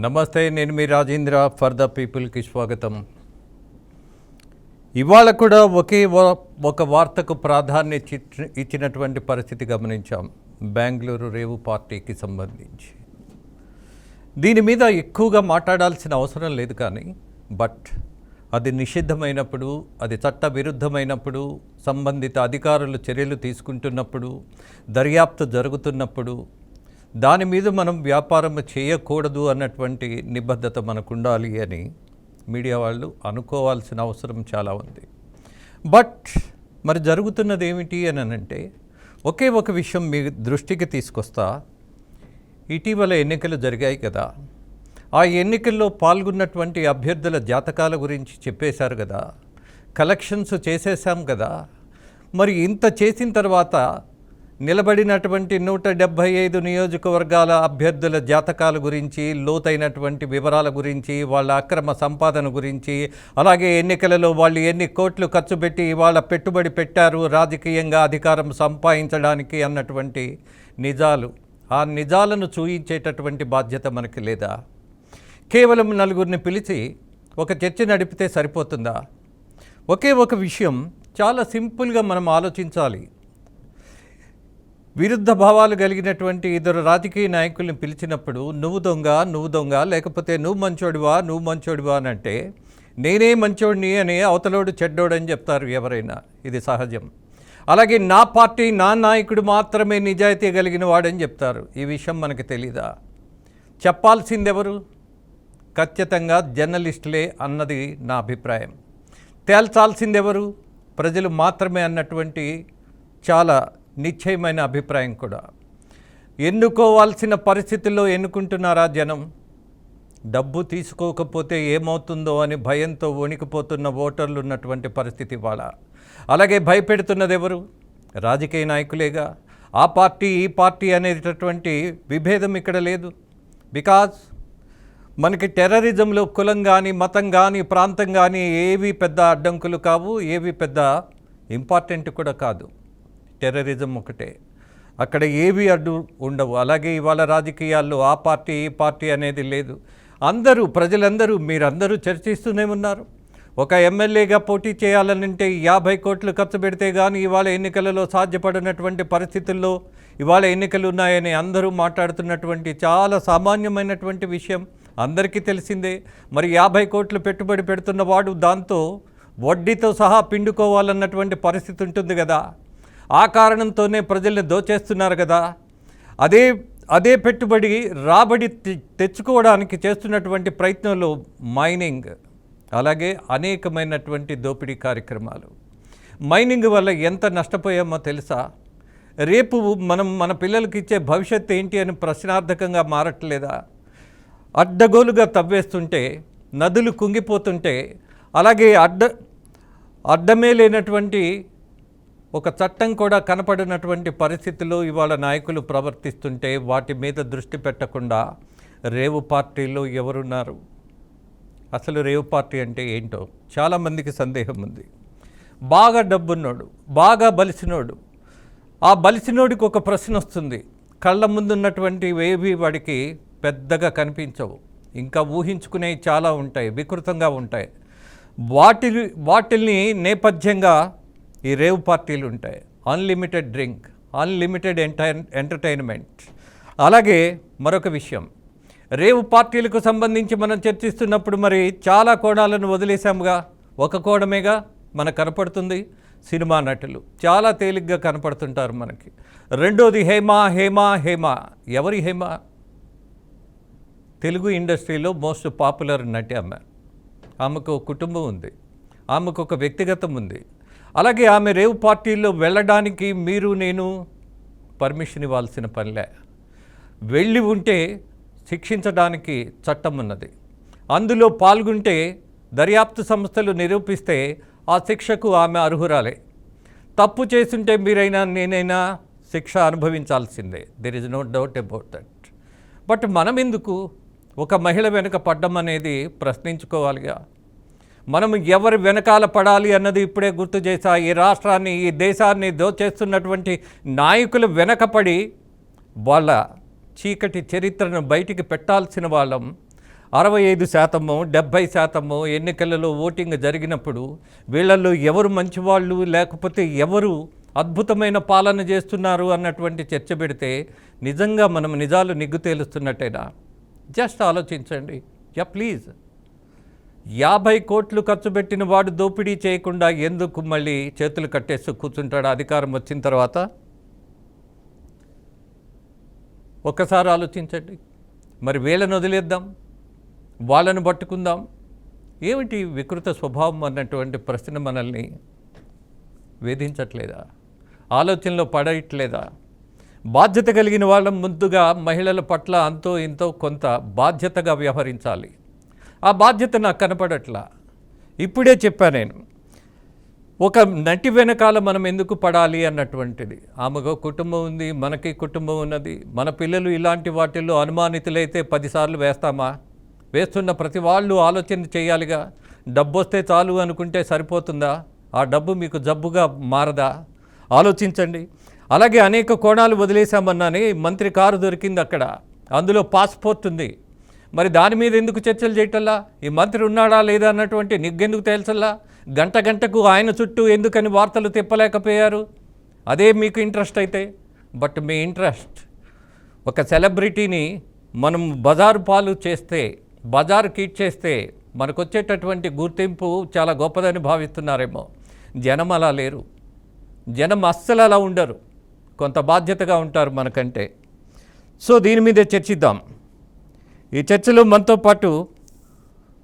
నమస్తే, నేను మీ Rajendra. For the పీపుల్కి స్వాగతం. ఇవాళ కూడా ఒక వార్తకు ప్రాధాన్యత ఇచ్చినటువంటి పరిస్థితి గమనించాం. బెంగళూరు రేవు పార్టీకి సంబంధించి దీని మీద ఎక్కువగా మాట్లాడాల్సిన అవసరం లేదు, కానీ అది నిషిద్ధమైనప్పుడు, అది చట్ట విరుద్ధమైనప్పుడు, సంబంధిత అధికారులు చర్యలు తీసుకుంటున్నప్పుడు, దర్యాప్తు జరుగుతున్నప్పుడు దాని మీద మనం వ్యాపారం చేయకూడదు అన్నటువంటి నిబద్ధత మనకు ఉండాలి అని మీడియా వాళ్ళు అనుకోవాల్సిన అవసరం చాలా ఉంది. మరి జరుగుతున్నది ఏమిటి అని అంటే, ఒక విషయం మీ దృష్టికి తీసుకొస్తా. ఇటీవల ఎన్నికలు జరిగాయి కదా, ఆ ఎన్నికల్లో పాల్గొన్నటువంటి అభ్యర్థుల జాతకాల గురించి చెప్పేశారు కదా, కలెక్షన్స్ చేసేసాం కదా. మరి ఇంత చేసిన తర్వాత నిలబడినటువంటి 175 నియోజకవర్గాల అభ్యర్థుల జాతకాల గురించి, లోతైనటువంటి వివరాల గురించి, వాళ్ళ అక్రమ సంపాదన గురించి, అలాగే ఎన్నికలలో వాళ్ళు ఎన్ని కోట్లు ఖర్చు పెట్టి వాళ్ళ పెట్టుబడి పెట్టారు రాజకీయంగా అధికారం సంపాదించడానికి అన్నటువంటి నిజాలు, ఆ నిజాలను చూయించేటటువంటి బాధ్యత మనకి లేదా? కేవలం నలుగురిని పిలిచి ఒక చర్చ నడిపితే సరిపోతుందా? ఒక విషయం చాలా సింపుల్గా మనం ఆలోచించాలి. విరుద్ధ భావాలు కలిగినటువంటి ఇద్దరు రాజకీయ నాయకుల్ని పిలిచినప్పుడు నువ్వు దొంగ, లేకపోతే నువ్వు మంచోడివా అని అంటే, నేనే మంచోడిని అని అవతలోడు చెడ్డోడని చెప్తారు ఎవరైనా, ఇది సహజం. అలాగే నా పార్టీ, నా నాయకుడు మాత్రమే నిజాయితీ కలిగిన వాడని చెప్తారు. ఈ విషయం మనకి తెలీదా? చెప్పాల్సిందెవరు? ఖచ్చితంగా జర్నలిస్టులే అన్నది నా అభిప్రాయం. తేల్చాల్సిందెవరు? ప్రజలు మాత్రమే అన్నటువంటి చాలా నిశ్చయమైన అభిప్రాయం కూడా. ఎన్నుకోవాల్సిన పరిస్థితుల్లో ఎన్నుకుంటున్నారా జనం? డబ్బు తీసుకోకపోతే ఏమవుతుందో అని భయంతో వణికిపోతున్న ఓటర్లు ఉన్నటువంటి పరిస్థితి ఇవాళ. అలాగే భయపెడుతున్నది ఎవరు? రాజకీయ నాయకులేగా. ఆ పార్టీ ఈ పార్టీ అనేటటువంటి విభేదం ఇక్కడ లేదు. బికాజ్ మనకి టెర్రరిజంలో కులం కానీ, మతం కానీ, ప్రాంతం కానీ ఏవి పెద్ద అడ్డంకులు కావు, ఏవి పెద్ద ఇంపార్టెంట్ కూడా కాదు. టెర్రరిజం ఒకటే, అక్కడ ఏవి అడ్డు ఉండవు. అలాగే ఇవాళ రాజకీయాల్లో ఆ పార్టీ ఈ పార్టీ అనేది లేదు. ప్రజలందరూ మీరందరూ చర్చిస్తూనే ఉన్నారు. ఒక ఎమ్మెల్యేగా పోటీ చేయాలనంటే 50 కోట్లు ఖర్చు పెడితే కానీ ఇవాళ ఎన్నికలలో సాధ్యపడినటువంటి పరిస్థితుల్లో ఇవాళ ఎన్నికలు ఉన్నాయని అందరూ మాట్లాడుతున్నటువంటి చాలా సామాన్యమైనటువంటి విషయం అందరికీ తెలిసిందే. మరి 50 కోట్లు పెట్టుబడి పెడుతున్న వాడు దాంతో వడ్డీతో సహా పిండుకోవాలన్నటువంటి పరిస్థితి ఉంటుంది కదా. ఆ కారణంతోనే ప్రజల్ని దోచేస్తున్నారు కదా. అదే పెట్టుబడి రాబడి తెచ్చుకోవడానికి చేస్తున్నటువంటి ప్రయత్నంలో మైనింగ్, అలాగే అనేకమైనటువంటి దోపిడీ కార్యక్రమాలు. మైనింగ్ వల్ల ఎంత నష్టపోయామో తెలుసా? రేపు మన పిల్లలకి ఇచ్చే భవిష్యత్తు ఏంటి అని ప్రశ్నార్థకంగా మారట్లేదా? అడ్డగోలుగా తవ్వేస్తుంటే, నదులు కుంగిపోతుంటే, అలాగే అడ్డమే లేనటువంటి ఒక చట్టం కూడా కనపడినటువంటి పరిస్థితుల్లో ఇవాళ నాయకులు ప్రవర్తిస్తుంటే వాటి మీద దృష్టి పెట్టకుండా రేవు పార్టీలో ఎవరున్నారు? అసలు రేవు పార్టీ అంటే ఏంటో చాలామందికి సందేహం ఉంది. బాగా డబ్బున్నోడు, బాగా బలిసినోడు, ఆ బలిసినోడికి ఒక ప్రశ్న వస్తుంది. కళ్ళ ముందున్నటువంటి వేవి వాడికి పెద్దగా కనిపించవు, ఇంకా ఊహించుకునేవి చాలా ఉంటాయి, వికృతంగా ఉంటాయి. వాటిల్ని నేపథ్యంగా ఈ రేవ్ పార్టీలు ఉంటాయి. Unlimited drink, unlimited entertainment. అలాగే మరొక విషయం, రేవ్ పార్టీలకు సంబంధించి మనం చర్చిస్తున్నప్పుడు మరి చాలా కోణాలను వదిలేసాముగా. ఒక కోణమేగా మనకు కనపడుతుంది, సినిమా నటులు చాలా తేలిగ్గా కనపడుతుంటారు మనకి. రెండోది హేమ. ఎవరి హేమ? తెలుగు ఇండస్ట్రీలో మోస్ట్ పాపులర్ నటి ఆమె. ఆమెకు కుటుంబం ఉంది, ఆమెకు ఒక వ్యక్తిగతం ఉంది. అలాగే ఆమె రేవ్ పార్టీల్లో వెళ్ళడానికి మీరు నేను పర్మిషన్ ఇవ్వాల్సిన పనిలే. వెళ్ళి ఉంటే శిక్షించడానికి చట్టం ఉన్నది. అందులో పాల్గొంటే దర్యాప్తు సంస్థలు నిరూపిస్తే ఆ శిక్షకు ఆమె అర్హురాలే. తప్పు చేస్తుంటే మీరైనా నేనైనా శిక్ష అనుభవించాల్సిందే. There is no doubt about that. మనం ఎందుకు ఒక మహిళ వెనుక పడ్డం అనేది ప్రశ్నించుకోవాలిగా. మనం ఎవరి వెనకాల పడాలి అన్నది ఇప్పుడే గుర్తు చేశా. ఈ రాష్ట్రాన్ని, ఈ దేశాన్ని దోచేస్తున్నటువంటి నాయకులు వెనకపడి వాళ్ళ చీకటి చరిత్రను బయటికి పెట్టాల్సిన వాళ్ళం. 65%, 70% ఎన్నికలలో ఓటింగ్ జరిగినప్పుడు వీళ్ళల్లో ఎవరు మంచివాళ్ళు లేకపోతే ఎవరు అద్భుతమైన పాలన చేస్తున్నారు అన్నటువంటి చర్చ పెడితే నిజంగా మనం నిజాలు నిగ్గు తేలుస్తున్నట్టేనా? జస్ట్ ఆలోచించండి. ప్లీజ్. 50 కోట్లు ఖర్చు పెట్టిన వాడు దోపిడీ చేయకుండా ఎందుకు మళ్ళీ చేతులు కట్టేస్తూ కూర్చుంటాడు అధికారం వచ్చిన తర్వాత? ఒక్కసారి ఆలోచించండి. మరి వీళ్ళని వదిలేద్దాం, వాళ్ళను పట్టుకుందాం, ఏమిటి వికృత స్వభావం అన్నటువంటి ప్రశ్న మనల్ని వేధించట్లేదా? ఆలోచనలో పడట్లేదా? బాధ్యత కలిగిన వాళ్ళం ముందుగా మహిళల పట్ల అంతో ఇంతో కొంత బాధ్యతగా వ్యవహరించాలి. ఆ బాధ్యత నాకు కనపడట్లా. ఇప్పుడే చెప్పాను నేను, ఒక నటి వెనకాల మనం ఎందుకు పడాలి అన్నటువంటిది. ఆమెకు కుటుంబం ఉంది, మనకి కుటుంబం ఉన్నది. మన పిల్లలు ఇలాంటి వాటిల్లో అనుమానితులైతే 10 సార్లు వేస్తామా? వేస్తున్న ప్రతి వాళ్ళు ఆలోచన చేయాలిగా. డబ్బు వస్తే చాలు అనుకుంటే సరిపోతుందా? ఆ డబ్బు మీకు జబ్బుగా మారదా? ఆలోచించండి. అలాగే అనేక కోణాలు వదిలేశామన్నానే, మంత్రి కారు దొరికింది అక్కడ, అందులో పాస్పోర్ట్ ఉంది. మరి దాని మీద ఎందుకు చర్చలు చేయటల్లా? ఈ మంత్రి ఉన్నాడా లేదా అన్నటువంటి నిగ్గెందుకు తేల్చల్లా? గంటకు ఆయన చుట్టూ ఎందుకని వార్తలు తిప్పలేకపోయారు? అదే మీకు ఇంట్రెస్ట్ అయితే. బట్ మీ ఇంట్రెస్ట్ ఒక సెలబ్రిటీని మనం బజారు పాలు చేస్తే, బజారు కీట్ చేస్తే మనకు వచ్చేటటువంటి గుర్తింపు చాలా గొప్పదని భావిస్తున్నారేమో. జనం అలా లేరు. జనం అస్సలు అలా ఉండరు. కొంత బాధ్యతగా ఉంటారు మనకంటే. సో దీని మీదే చర్చిద్దాం. ఈ చర్చలో మనతో పాటు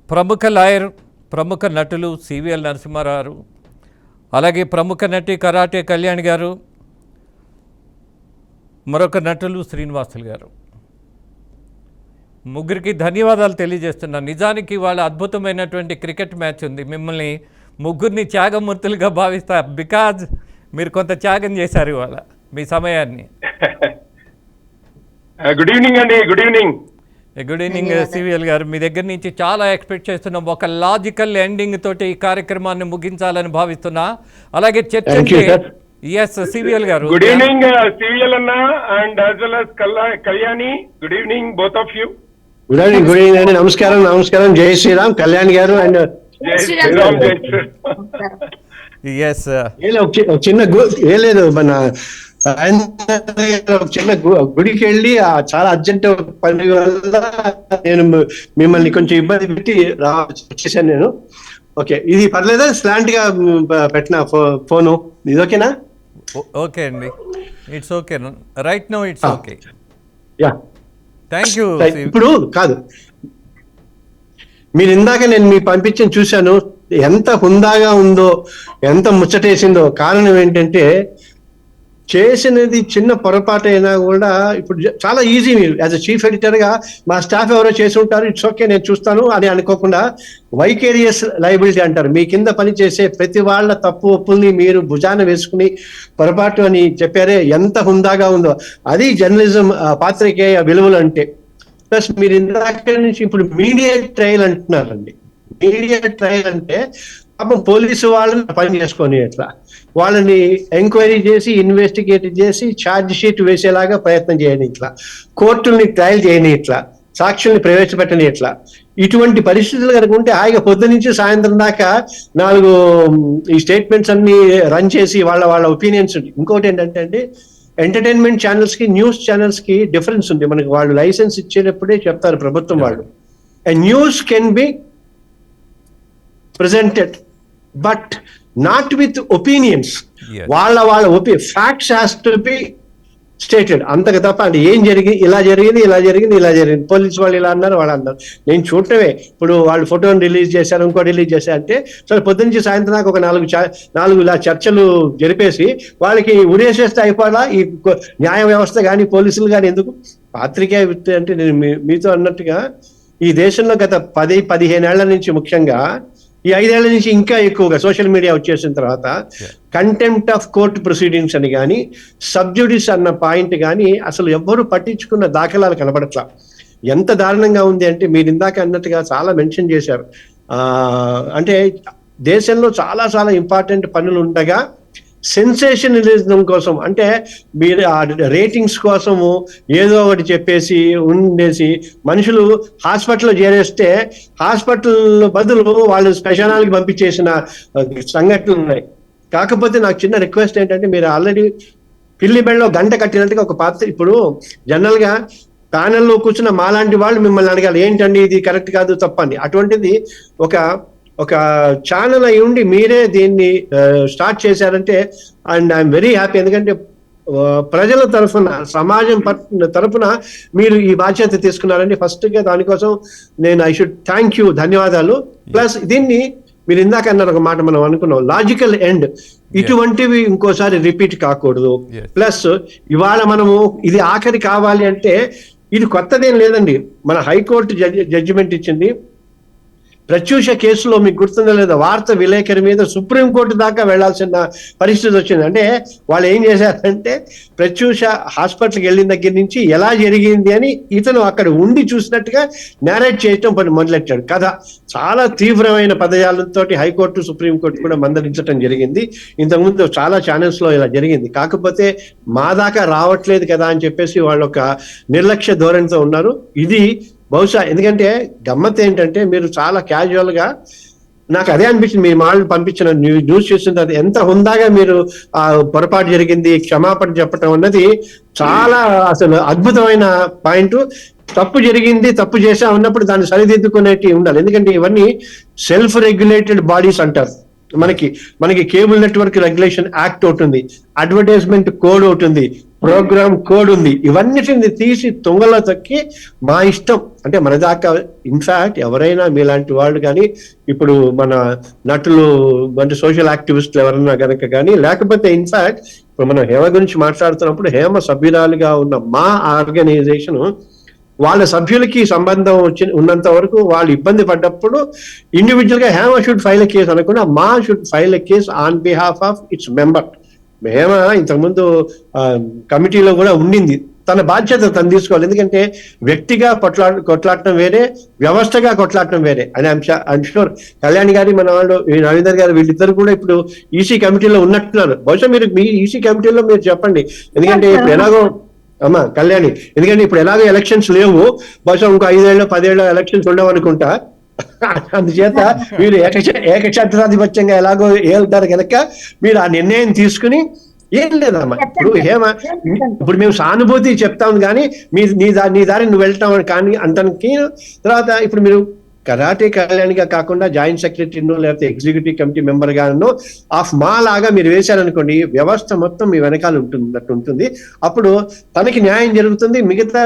ప్రముఖ లాయర్, ప్రముఖ నటులు సివిఎల్ నరసింహారావు, అలాగే ప్రముఖ నటి కరాటే కళ్యాణ్ గారు, మరొక నటులు శ్రీనివాసులు గారు. ముగ్గురికి ధన్యవాదాలు తెలియజేస్తున్నాను. నిజానికి వాళ్ళ అద్భుతమైనటువంటి క్రికెట్ మ్యాచ్ ఉంది. మిమ్మల్ని ముగ్గురిని త్యాగమూర్తులుగా భావిస్తా. బికాజ్ మీరు కొంత త్యాగం చేశారు ఇవాళ మీ సమయాన్ని. గుడ్ ఈవినింగ్ అండి. Good evening. Good evening CVL గారు. మీ దగ్గర నుంచి చాలా ఎక్స్పెక్ట్ చేస్తున్నాం. ఒక లాజికల్ ఎండింగ్ తోటి ఈ కార్యక్రమాన్ని ముగించాలని భావిస్తున్నా. అలాగే చర్చ సివిఎల్ గారు. గుడ్ ఈవినింగ్ సివిఎల్ అన్న and as well as Kalyani. Good evening both of you. Good evening. Good evening అండి. నమస్కారం. నమస్కారం. జై శ్రీరామ్. కళ్యాణ్ గారు అండ్ జై శ్రీరామ్. చిన్న లేదు మన చిన్న గుడికి వెళ్ళి చాలా అర్జెంట్ పని వల్ల నేను మిమ్మల్ని కొంచెం ఇబ్బంది పెట్టి వచ్చేసాను నేను. ఓకే, ఇది పర్లేదా? స్లాంట్ గా పెట్టిన ఫోను ఇది ఓకేనా? ఓకే అండి, it's okay right now, it's okay. Yeah, thank you. ఇప్పుడు కాదు, మీరు ఇందాక నేను మీ పంపించిన చూశాను, ఎంత హుందాగా ఉందో, ఎంత ముచ్చటేసిందో. కారణం ఏంటంటే చేసినది చిన్న పొరపాటు అయినా కూడా ఇప్పుడు చాలా ఈజీ. మీరు యాజ్ అ చీఫ్ ఎడిటర్ గా మా స్టాఫ్ ఎవరో చేసి ఉంటారు, ఇట్స్ ఓకే నేను చూస్తాను అని అనుకోకుండా వైకేరియస్ లయబిలిటీ అంటారు. మీ కింద పని చేసే ప్రతి వాళ్ళ తప్పు ఒప్పుల్ని మీరు భుజాన వేసుకుని పొరపాటు అని చెప్పారే, ఎంత హుందాగా ఉందో. అది జర్నలిజం పాత్రికేయ విలువలు అంటే. ప్లస్ మీరు ఇందాక నుంచి ఇప్పుడు మీడియా ట్రయల్ అంటున్నారండి. మీడియా ట్రయల్ అంటే పాపం పోలీసు వాళ్ళని పని చేసుకొని ఎట్లా వాళ్ళని ఎంక్వైరీ చేసి ఇన్వెస్టిగేట్ చేసి ఛార్జ్ షీట్ వేసేలాగా ప్రయత్నం చేయని ఇట్లా, కోర్టుల్ని ట్రయల్ చేయని ఇట్లా, సాక్షుల్ని ప్రవేశపెట్టని ఇట్లా. ఇటువంటి పరిస్థితులు కనుక ఉంటే హాయిగా పొద్దు నుంచి సాయంత్రం దాకా 4 ఈ స్టేట్మెంట్స్ అన్ని రన్ చేసి వాళ్ళ ఒపీనియన్స్. ఇంకోటి ఏంటంటే అండి, ఎంటర్టైన్మెంట్ ఛానల్స్ కి న్యూస్ ఛానల్స్ కి డిఫరెన్స్ ఉంది. మనకి వాళ్ళు లైసెన్స్ ఇచ్చేటప్పుడే చెప్తారు ప్రభుత్వం వాళ్ళు, news can be presented but not with opinions. వాళ్ళ facts has to be stated. అంతకు తప్ప అంటే ఏం జరిగింది, ఇలా జరిగింది, పోలీసు వాళ్ళు ఇలా అన్నారు, వాళ్ళు అన్నారు, నేను చూడటమే. ఇప్పుడు వాళ్ళు ఫోటోని రిలీజ్ చేశారు, ఇంకో రిలీజ్ చేశారు అంటే సరే పొద్దునుంచి సాయంత్రం దాకా ఒక 4 ఇలా చర్చలు జరిపేసి వాళ్ళకి ఉరేసేస్తే అయిపోదా ఈ న్యాయ వ్యవస్థ కానీ పోలీసులు కానీ? ఎందుకు? పాత్రికేయ వృత్తి అంటే నేను మీతో అన్నట్టుగా ఈ దేశంలో గత 10-15 ఏళ్ల నుంచి, ముఖ్యంగా ఈ 5 ఏళ్ల నుంచి ఇంకా ఎక్కువగా సోషల్ మీడియా వచ్చేసిన తర్వాత కంటెంప్ట్ ఆఫ్ కోర్టు ప్రొసీడింగ్స్ అని కానీ, సబ్జుడిస్ అన్న పాయింట్ కానీ అసలు ఎవ్వరూ పట్టించుకున్న దాఖలాలు కనబడట్లా. ఎంత దారుణంగా ఉంది అంటే, మీరు ఇందాక అన్నట్టుగా చాలా మెన్షన్ చేశారు. అంటే దేశంలో చాలా ఇంపార్టెంట్ పనులు ఉండగా సెన్సేషనలిజం కోసం, అంటే మీరు ఆ రేటింగ్స్ కోసము ఏదో ఒకటి చెప్పేసి ఉండేసి మనుషులు హాస్పిటల్లో చేరేస్తే హాస్పిటల్ బదులు వాళ్ళు శ్మశానానికి పంపించేసిన సంఘటనలు ఉన్నాయి. కాకపోతే నాకు చిన్న రిక్వెస్ట్ ఏంటంటే, మీరు ఆల్రెడీ పిల్లి బెళ్ళలో గంట కట్టినట్టుగా ఒక పాత్ర, ఇప్పుడు జనరల్ గా ప్యానెల్లో కూర్చున్న మాలాంటి వాళ్ళు మిమ్మల్ని అడగాలి ఏంటండి ఇది కరెక్ట్ కాదు తప్పని. అటువంటిది ఒక ఛానల్ అయి ఉండి మీరే దీన్ని స్టార్ట్ చేశారంటే, అండ్ ఐఎమ్ వెరీ హ్యాపీ. ఎందుకంటే ప్రజల తరఫున, సమాజం తరఫున మీరు ఈ బాధ్యత తీసుకున్నారండి. ఫస్ట్ గా దానికోసం నేను ఐ షుడ్ థ్యాంక్ యూ, ధన్యవాదాలు. ప్లస్ దీన్ని మీరు ఇందాక అన్నారు ఒక మాట, మనం అనుకున్నాం లాజికల్ ఎండ్, ఇటువంటివి ఇంకోసారి రిపీట్ కాకూడదు. ప్లస్ ఇవాళ మనము ఇది ఆఖరి కావాలి అంటే, ఇది కొత్తదేం లేదండి. మన హైకోర్టు జడ్జిమెంట్ ఇచ్చింది. ప్రత్యూష కేసులో మీకు గుర్తుందో లేదా, వార్త విలేకరి మీద సుప్రీంకోర్టు దాకా వెళ్లాల్సిన పరిస్థితి వచ్చింది. అంటే వాళ్ళు ఏం చేశారంటే, ప్రత్యూష హాస్పిటల్కి వెళ్ళిన దగ్గర నుంచి ఎలా జరిగింది అని ఇతను అక్కడ ఉండి చూసినట్టుగా నేరేట్ చేయటం మొదలెట్టాడు. కథ చాలా తీవ్రమైన పదజాలంతో హైకోర్టు, సుప్రీంకోర్టు కూడా మందలించడం జరిగింది. ఇంతకుముందు చాలా ఛానల్స్ లో ఇలా జరిగింది. కాకపోతే మా దాకా రావట్లేదు కదా అని చెప్పేసి వాళ్ళు ఒక నిర్లక్ష్య ధోరణితో ఉన్నారు. ఇది బహుశా, ఎందుకంటే గమ్మత్ ఏంటంటే, మీరు చాలా క్యాజువల్ గా, నాకు అదే అనిపించింది మీ వాళ్ళు పంపించిన న్యూస్ చూసిన తర్వాత, ఎంత హుందాగా మీరు ఆ పొరపాటు జరిగింది క్షమాపణ చెప్పటం అన్నది చాలా అసలు అద్భుతమైన పాయింట్. తప్పు జరిగింది, తప్పు చేసా ఉన్నప్పుడు దాన్ని సరిదిద్దుకునేటి ఉండాలి. ఎందుకంటే ఇవన్నీ సెల్ఫ్ రెగ్యులేటెడ్ బాడీస్ అంటారు. మనకి కేబుల్ నెట్వర్క్ రెగ్యులేషన్ యాక్ట్ ఒకటి ఉంది, అడ్వర్టైజ్మెంట్ కోడ్ ఒకటి ఉంది, ప్రోగ్రామ్ కోడ్ ఉంది. ఇవన్నిటిని తీసి తుంగలో తొక్కి మా ఇష్టం అంటే మన దాకా, ఇన్ఫాక్ట్ ఎవరైనా మీలాంటి వాళ్ళు కానీ, ఇప్పుడు మన నటులు అంటే సోషల్ యాక్టివిస్టులు ఎవరన్నా కనుక కానీ, లేకపోతే ఇన్ఫాక్ట్ ఇప్పుడు మనం హేమ గురించి మాట్లాడుతున్నప్పుడు, హేమ సభ్యురాలుగా ఉన్న మా ఆర్గనైజేషన్ వాళ్ళ సభ్యులకి సంబంధం ఉన్నంత వరకు వాళ్ళు ఇబ్బంది పడ్డప్పుడు ఇండివిజువల్ గా Hema should file a case అనకుండా మా should file a case on behalf of it's member. Hema ఇంతకుముందు కమిటీలో కూడా ఉండింది, తన బాధ్యత తను తీసుకోవాలి. ఎందుకంటే వ్యక్తిగా కొట్లాడటం వేరే, వ్యవస్థగా కొట్లాడటం వేరే. అని ఐఎమ్ షూర్ కళ్యాణ్ గారి, మన వాళ్ళు రవీందర్ గారు, వీళ్ళిద్దరు కూడా ఇప్పుడు ఈసీ కమిటీలో ఉన్నట్టున్నారు. బహుశా మీరు మీ ఈసీ కమిటీలో మీరు చెప్పండి. ఎందుకంటే ఇప్పుడు ఎలాగో అమ్మా కళ్యాణి, ఎందుకంటే ఇప్పుడు ఎలాగో ఎలక్షన్స్ లేవు, బహుశా ఇంకో 5 ఏళ్ళు 10 ఏళ్ళు ఎలక్షన్స్ ఉండవు అనుకుంటా. అందుచేత మీరు ఏకఛత్రాధిపత్యంగా ఎలాగో ఏళ్తారు కనుక మీరు ఆ నిర్ణయం తీసుకుని, ఏం లేదమ్మా ఇప్పుడు మేము సానుభూతి చెప్తాం కానీ నీ దారి నువ్వు వెళ్తాం కానీ అంటానికి. తర్వాత ఇప్పుడు మీరు కరాటే కళ్యాణిగా కాకుండా జాయింట్ సెక్రటరీనో లేకపోతే ఎగ్జిక్యూటివ్ కమిటీ మెంబర్ గానో ఆఫ్ మా లాగా మీరు వేశారనుకోండి, వ్యవస్థ మొత్తం మీ వెనకాల ఉంటుంది. అప్పుడు తనకి న్యాయం జరుగుతుంది, మిగతా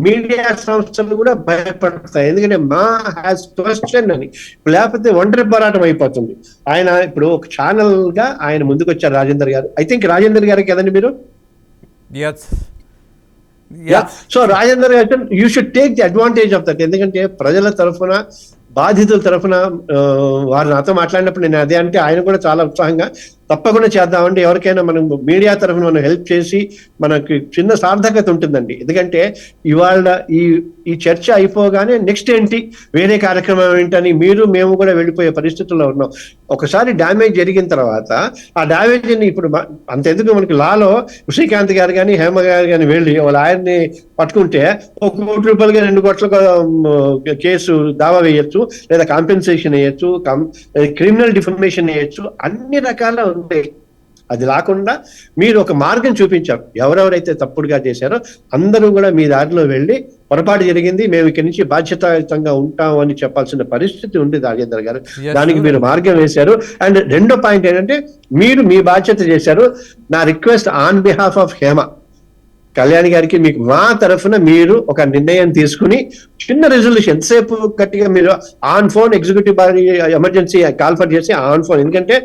మీడియా సంస్థలు కూడా భయపడతాయి. ఎందుకంటే మా హ్యాస్ క్వశ్చన్ అని, లేకపోతే ఒంటరి పోరాటం అయిపోతుంది. ఆయన ఇప్పుడు ఒక ఛానల్ గా ఆయన ముందుకు వచ్చారు రాజేందర్ గారు. ఐ థింక్ రాజేందర్ గారు కదండి మీరు? సో రాజేందర్ గారు, you should take the advantage of that. ఎందుకంటే ప్రజల తరఫున, బాధితుల తరఫున వారు నాతో మాట్లాడినప్పుడు నేను అదే అంటే, ఆయన కూడా చాలా ఉత్సాహంగా తప్పకుండా చేద్దామంటే, ఎవరికైనా మనం మీడియా తరఫున మనం హెల్ప్ చేసి మనకి చిన్న సార్థకత ఉంటుందండి. ఎందుకంటే ఇవాళ ఈ చర్చ అయిపోగానే నెక్స్ట్ ఏంటి, వేరే కార్యక్రమం ఏంటని మీరు మేము కూడా వెళ్ళిపోయే పరిస్థితుల్లో ఉన్నాం. ఒకసారి డ్యామేజ్ జరిగిన తర్వాత ఆ డ్యామేజ్ని ఇప్పుడు అంతెందుకు, మనకి లాలో శ్రీకాంత్ గారు కానీ హేమ గారు కానీ వెళ్ళి వాళ్ళ ఆయన్ని పట్టుకుంటే ₹1 కోటి 2 కోట్ల కేసు దావా వేయొచ్చు, లేదా కాంపెన్సేషన్ వేయొచ్చు, క్రిమినల్ డిఫర్మేషన్ వేయొచ్చు, అన్ని రకాల ఉంటాయి. అది లేకుండా మీరు ఒక మార్గం చూపించారు. ఎవరెవరైతే తప్పుడుగా చేశారో అందరూ కూడా మీ దారిలో వెళ్ళి, పొరపాటు జరిగింది, మేము ఇక్కడి నుంచి బాధ్యతాయుతంగా ఉంటాం అని చెప్పాల్సిన పరిస్థితి ఉంది రాజేందర్ గారు. దానికి మీరు మార్గం వేశారు. అండ్ రెండో పాయింట్ ఏంటంటే, మీరు మీ బాధ్యత చేశారు. నా request on behalf of Hema, Kalyan గారికి, మీకు మా తరఫున మీరు ఒక నిర్ణయం తీసుకుని చిన్న రెజల్యూషన్, ఎంతసేపు గట్టిగా మీరు on phone executive body emergency call for చేసి ఆన్ ఫోన్, ఎందుకంటే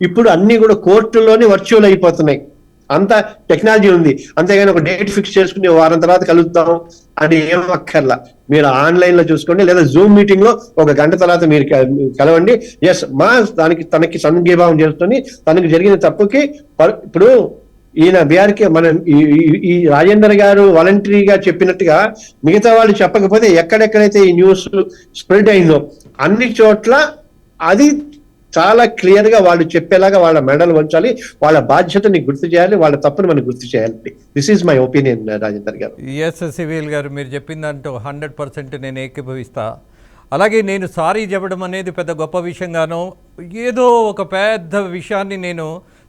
ఇప్పుడు అన్ని కూడా కోర్టులోనే వర్చువల్ అయిపోతున్నాయి, అంత టెక్నాలజీ ఉంది. అంతేగాని ఒక డేట్ ఫిక్స్ చేసుకుని వారం తర్వాత కలుద్దాం అని ఏం అక్కర్లా, మీరు ఆన్లైన్ లో చూసుకోండి, లేదా జూమ్ మీటింగ్ లో 1 గంట తర్వాత మీరు కలవండి. ఎస్, మా తనకి సంఘీభావం చేస్తుంది, తనకి జరిగిన తప్పుకి. ఇప్పుడు ఈయన బీఆర్కే మనం ఈ రాజేందర్ గారు వాలంటరీగా చెప్పినట్టుగా మిగతా వాళ్ళు చెప్పకపోతే, ఎక్కడెక్కడైతే ఈ న్యూస్ స్ప్రెడ్ అయిందో అన్ని చోట్ల అది చాలా క్లియర్ గా వాళ్ళు చెప్పేలాగా వాళ్ళ మెడలు వంచాలి, వాళ్ళ బాధ్యతని గుర్తు చేయాలి, వాళ్ళ తప్పుని మనం గుర్తు చేయాలి. This is my opinion Rajender గారు. ఎస్ సివిల్ గారు, మీరు చెప్పిందంటూ 100% నేను ఏకీభవిస్తా. అలాగే నేను సారీ చెప్పడం అనేది పెద్ద గొప్ప విషయంగానో ఏదో ఒక పెద్ద విషయాన్ని నేను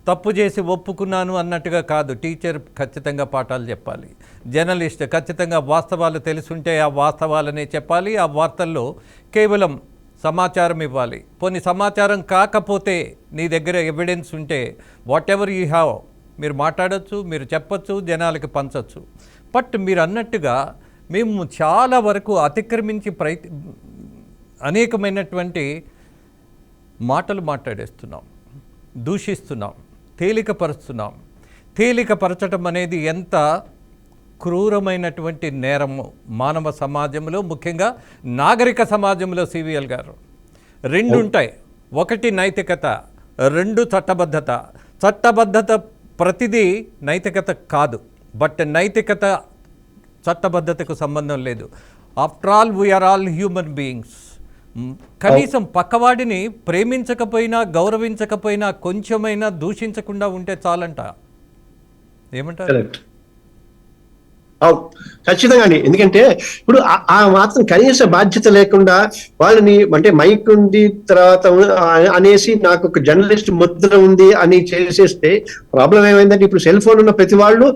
తప్పు చేసి ఒప్పుకున్నాను అన్నట్టుగా కాదు. టీచర్ ఖచ్చితంగా పాఠాలు చెప్పాలి, జర్నలిస్ట్ ఖచ్చితంగా వాస్తవాలు తెలుసుంటే ఆ వాస్తవాలనే చెప్పాలి, ఆ వార్తల్లో కేవలం సమాచారం ఇవ్వాలి. పోనీ సమాచారం కాకపోతే నీ దగ్గర ఎవిడెన్స్ ఉంటే వాట్ ఎవర్ యూ హ్యావ్ మీరు మాట్లాడచ్చు, మీరు చెప్పచ్చు, జనాలకి పంచవచ్చు. బట్ మీరు అన్నట్టుగా మేము చాలా వరకు అతిక్రమించి అనేకమైనటువంటి మాటలు మాట్లాడేస్తున్నాం, దూషిస్తున్నాం, తేలికపరుస్తున్నాం. తేలికపరచడం అనేది ఎంత క్రూరమైనటువంటి నేరము మానవ సమాజంలో, ముఖ్యంగా నాగరిక సమాజంలో. సివిఎల్ గారు, రెండు ఉంటాయి. ఒకటి నైతికత, రెండు చట్టబద్ధత. చట్టబద్ధత ప్రతిదీ నైతికత కాదు, బట్ నైతికత చట్టబద్ధతకు సంబంధం లేదు. After all we are all human beings. కనీసం పక్కవాడిని ప్రేమించకపోయినా గౌరవించకపోయినా కొంచెమైనా దూషించకుండా ఉంటే చాలంట. ఏమంటారు? ఖచ్చితంగా. ఎందుకంటే ఇప్పుడు ఆ మాత్రం కనీస బాధ్యత లేకుండా వాళ్ళని అంటే మైక్ ఉంది తర్వాత అనేసి నాకు ఒక జర్నలిస్ట్ ముద్ర ఉంది అని చేసేస్తే ప్రాబ్లం ఏమైందంటే ఇప్పుడు సెల్ ఫోన్ ఉన్న ప్రతి వాళ్ళు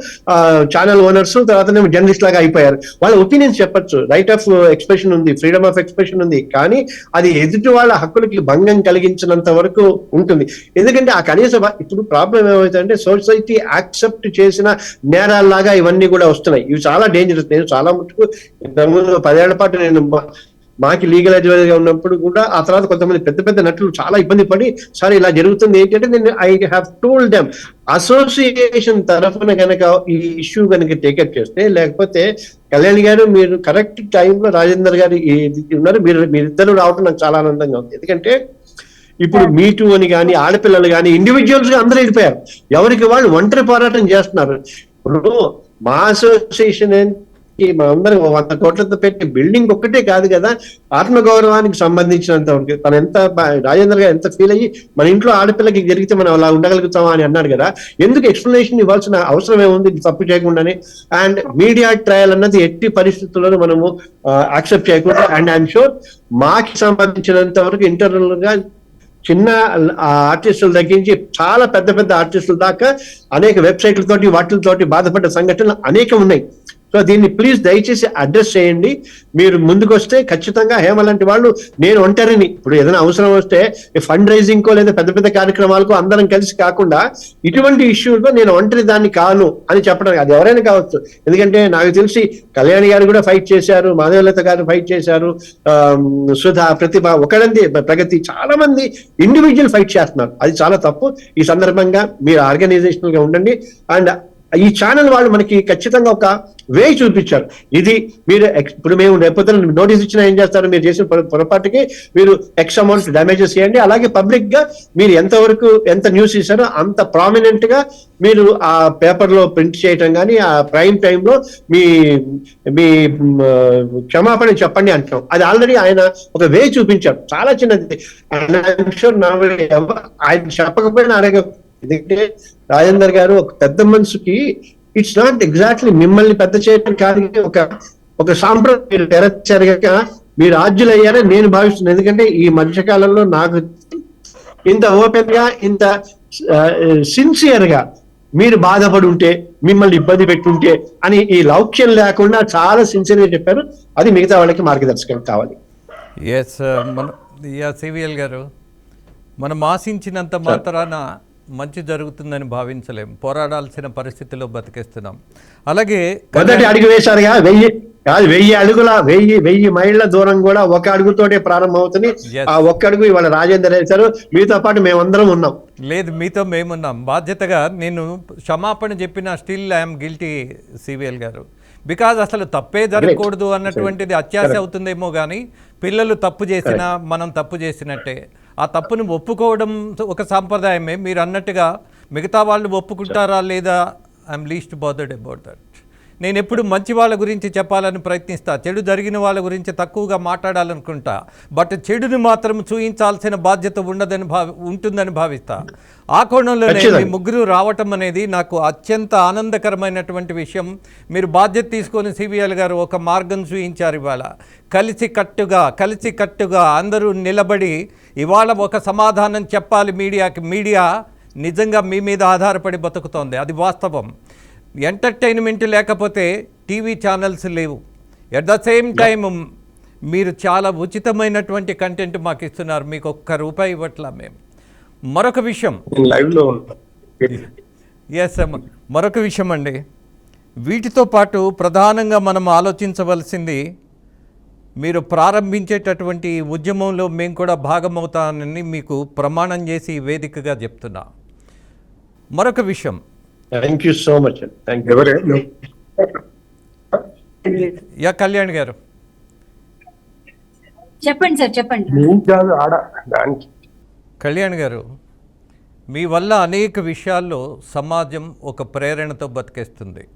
ఛానల్ ఓనర్స్, తర్వాత జర్నలిస్ట్ లాగా అయిపోయారు. వాళ్ళ ఒపీనియన్స్ చెప్పచ్చు, రైట్ ఆఫ్ ఎక్స్ప్రెషన్ ఉంది, ఫ్రీడమ్ ఆఫ్ ఎక్స్ప్రెషన్ ఉంది, కానీ అది ఎదుటి వాళ్ళ హక్కులకి భంగం కలిగించినంత వరకు ఉంటుంది. ఎందుకంటే ఆ కనీస ఇప్పుడు ప్రాబ్లం ఏమవుతుందంటే సొసైటీ యాక్సెప్ట్ చేసిన నేరాల్లాగా ఇవన్నీ కూడా వస్తున్నాయి. ఇవి చాలా డేంజరస్. నేను చాలా మటుకు ఇంతకుముందు 10 ఏళ్ల పాటు నేను మాకి లీగల్ అడ్వైజర్ గా ఉన్నప్పుడు కూడా ఆ తర్వాత కొంతమంది పెద్ద పెద్ద నటులు చాలా ఇబ్బంది పడి సార్ ఇలా జరుగుతుంది ఏంటంటే నేను I have told them association తరఫున కనుక ఈ ఇష్యూ కనుక టేకప్ చేస్తే, లేకపోతే కళ్యాణ్ గారు మీరు కరెక్ట్ టైంలో రాజేందర్ గారు ఉన్నారు, మీరిద్దరు రావడం నాకు చాలా ఆనందంగా ఉంది. ఎందుకంటే ఇప్పుడు మీటూ అని కానీ ఆడపిల్లలు కానీ ఇండివిజువల్స్ గా అందరూ వెళ్ళిపోయారు, ఎవరికి వాళ్ళు ఒంటరి పోరాటం చేస్తున్నారు. ఇప్పుడు మా అసోసియేషన్ మనందరం 100 కోట్లతో పెట్టి బిల్డింగ్ ఒక్కటే కాదు కదా, ఆత్మగౌరవానికి సంబంధించినంత వరకు తను ఎంత రాజేందర్ గారు ఎంత ఫీల్ అయ్యి మన ఇంట్లో ఆడపిల్లకి జరిగితే మనం అలా ఉండగలుగుతామా అని అన్నాడు కదా. ఎందుకు ఎక్స్ప్లెనేషన్ ఇవ్వాల్సిన అవసరం ఏముంది తప్పు చేయకుండానే? అండ్ మీడియా ట్రయల్ అన్నది ఎట్టి పరిస్థితుల్లో మనము యాక్సెప్ట్ చేయకుండా. అండ్ ఐఎమ్ షూర్ మాకి సంబంధించినంత వరకు ఇంటర్నల్ గా చిన్న ఆర్టిస్టులు తగ్గించి చాలా పెద్ద పెద్ద ఆర్టిస్టుల దాకా అనేక వెబ్సైట్లతోటి వాటితోటి బాధపడ్డ సంఘటనలు అనేకం ఉన్నాయి. సో దీన్ని ప్లీజ్ దయచేసి అడ్రస్ చేయండి. మీరు ముందుకు వస్తే ఖచ్చితంగా హేమ లాంటి వాళ్ళు, నేను ఒంటరిని ఇప్పుడు ఏదైనా అవసరం వస్తే ఫండ్ రైజింగ్ కో లేదా పెద్ద పెద్ద కార్యక్రమాలకు అందరం కలిసి కాకుండా ఇటువంటి ఇష్యూలో నేను ఒంటరి దాన్ని కాను అని చెప్పడం, అది ఎవరైనా కావచ్చు. ఎందుకంటే నాకు తెలిసి కళ్యాణి గారు కూడా ఫైట్ చేశారు, మాధవలత గారు ఫైట్ చేశారు, సుధా, ప్రతిభ, ఒకళ్ళంది ప్రగతి, చాలా మంది ఇండివిజువల్ ఫైట్ చేస్తున్నారు. అది చాలా తప్పు. ఈ సందర్భంగా మీరు ఆర్గనైజేషనల్ గా ఉండండి. అండ్ ఈ ఛానల్ వాళ్ళు మనకి ఖచ్చితంగా ఒక వే చూపించారు. ఇది మీరు ఇప్పుడు మేము రేపొద్దున నోటీస్ ఇచ్చినా ఏం చేస్తారు, మీరు చేసిన పొరపాటుకి మీరు ఎక్స్ అమౌంట్ డ్యామేజెస్ చేయండి. అలాగే పబ్లిక్ గా మీరు ఎంతవరకు ఎంత న్యూస్ ఇస్తారో అంత ప్రామినెంట్ గా మీరు ఆ పేపర్ లో ప్రింట్ చేయటం కానీ ఆ ప్రైమ్ టైమ్ లో మీ మీ క్షమాపణ చెప్పండి అంటాం. అది ఆల్రెడీ ఆయన ఒక వే చూపించారు, చాలా చిన్నది. ఆయన చెప్పకపోయినా అడగ. ఎందుకంటే రాజేందర్ గారు ఒక పెద్ద మనసుకి ఇట్స్ నాట్ ఎగ్జాక్ట్లీ మిమ్మల్ని పెద్ద చేయడం కాదు, ఒక సాంప్రదాయం తెరచరగక మీరు ఆద్యులయ్యారని నేను భావిస్తున్నాను. ఎందుకంటే ఈ మధ్యకాలంలో నాకు ఇంత ఓపెన్ గా ఇంత సిన్సియర్ గా మీరు బాధపడి ఉంటే, మిమ్మల్ని ఇబ్బంది పెట్టుంటే అని ఈ లౌక్యం లేకుండా చాలా సిన్సియర్ గా చెప్పారు. అది మిగతా వాళ్ళకి మార్గదర్శకం కావాలి. ఎస్ సివిఎల్ గారు, మనం ఆశించినంత మాత్రాన మంచి జరుగుతుందని భావించలేం, పోరాడాల్సిన పరిస్థితిలో బతికేస్తున్నాం. అలాగే మొదటి అడుగు వేశారుగా, 1000 అడుగుల 1000 మైళ్ళ దూరం కూడా ఒక అడుగుతోటే ప్రారంభం అవుతుంది. ఆ ఒక్క అడుగు ఇవాళ రాజేందర్ వేశారు, మీతో పాటు మేమందరం ఉన్నాం. లేదు, మీతో మేమున్నాం. బాధ్యతగా నేను క్షమాపణ చెప్పిన స్టిల్ ఐఎమ్ గిల్టీ సివిఎల్ గారు. బికాజ్ అసలు తప్పే జరగకూడదు అన్నటువంటిది అత్యాశ అవుతుందేమో కానీ పిల్లలు తప్పు చేసినా మనం తప్పు చేసినట్టే. ఆ తప్పును ఒప్పుకోవడం ఒక సాంప్రదాయమే. మీరు అన్నట్టుగా మిగతా వాళ్ళు ఒప్పుకుంటారా లేదా, I'm least bothered about that. నేను ఎప్పుడు మంచి వాళ్ళ గురించి చెప్పాలని ప్రయత్నిస్తా, చెడు జరిగిన వాళ్ళ గురించి తక్కువగా మాట్లాడాలనుకుంటా. బట్ చెడుని మాత్రం చూయించాల్సిన బాధ్యత ఉంటుందని భావిస్తా. ఆ కోణంలోనే మీ ముగ్గురు రావటం అనేది నాకు అత్యంత ఆనందకరమైనటువంటి విషయం. మీరు బాధ్యత తీసుకొని సిబిఎల్ గారు ఒక మార్గం చూయించారు. ఇవాళ కలిసికట్టుగా అందరూ నిలబడి ఇవాళ ఒక సమాధానం చెప్పాలి మీడియాకి. మీడియా నిజంగా మీ మీద ఆధారపడి బతుకుతోంది, అది వాస్తవం. ఎంటర్టైన్మెంట్ లేకపోతే టీవీ ఛానల్స్ లేవు. ఎట్ ద సేమ్ టైం మీరు చాలా ఉచితమైనటువంటి కంటెంట్ మాకు ఇస్తున్నారు, మీకు ₹1 ఇవ్వట్లా మేము. మరొక విషయం లైవ్లో మరొక విషయం అండి, వీటితో పాటు ప్రధానంగా మనం ఆలోచించవలసింది, మీరు ప్రారంభించేటటువంటి ఉద్యమంలో మేము కూడా భాగమవుతానని మీకు ప్రమాణం చేసి వేదికగా చెప్తున్నా. మరొక విషయం, thank you so much. Kalyan గారు చెప్పండి సార్, చెప్పండి. కళ్యాణ్ గారు, మీ వల్ల అనేక విషయాల్లో సమాజం ఒక ప్రేరణతో బతికేస్తుంది.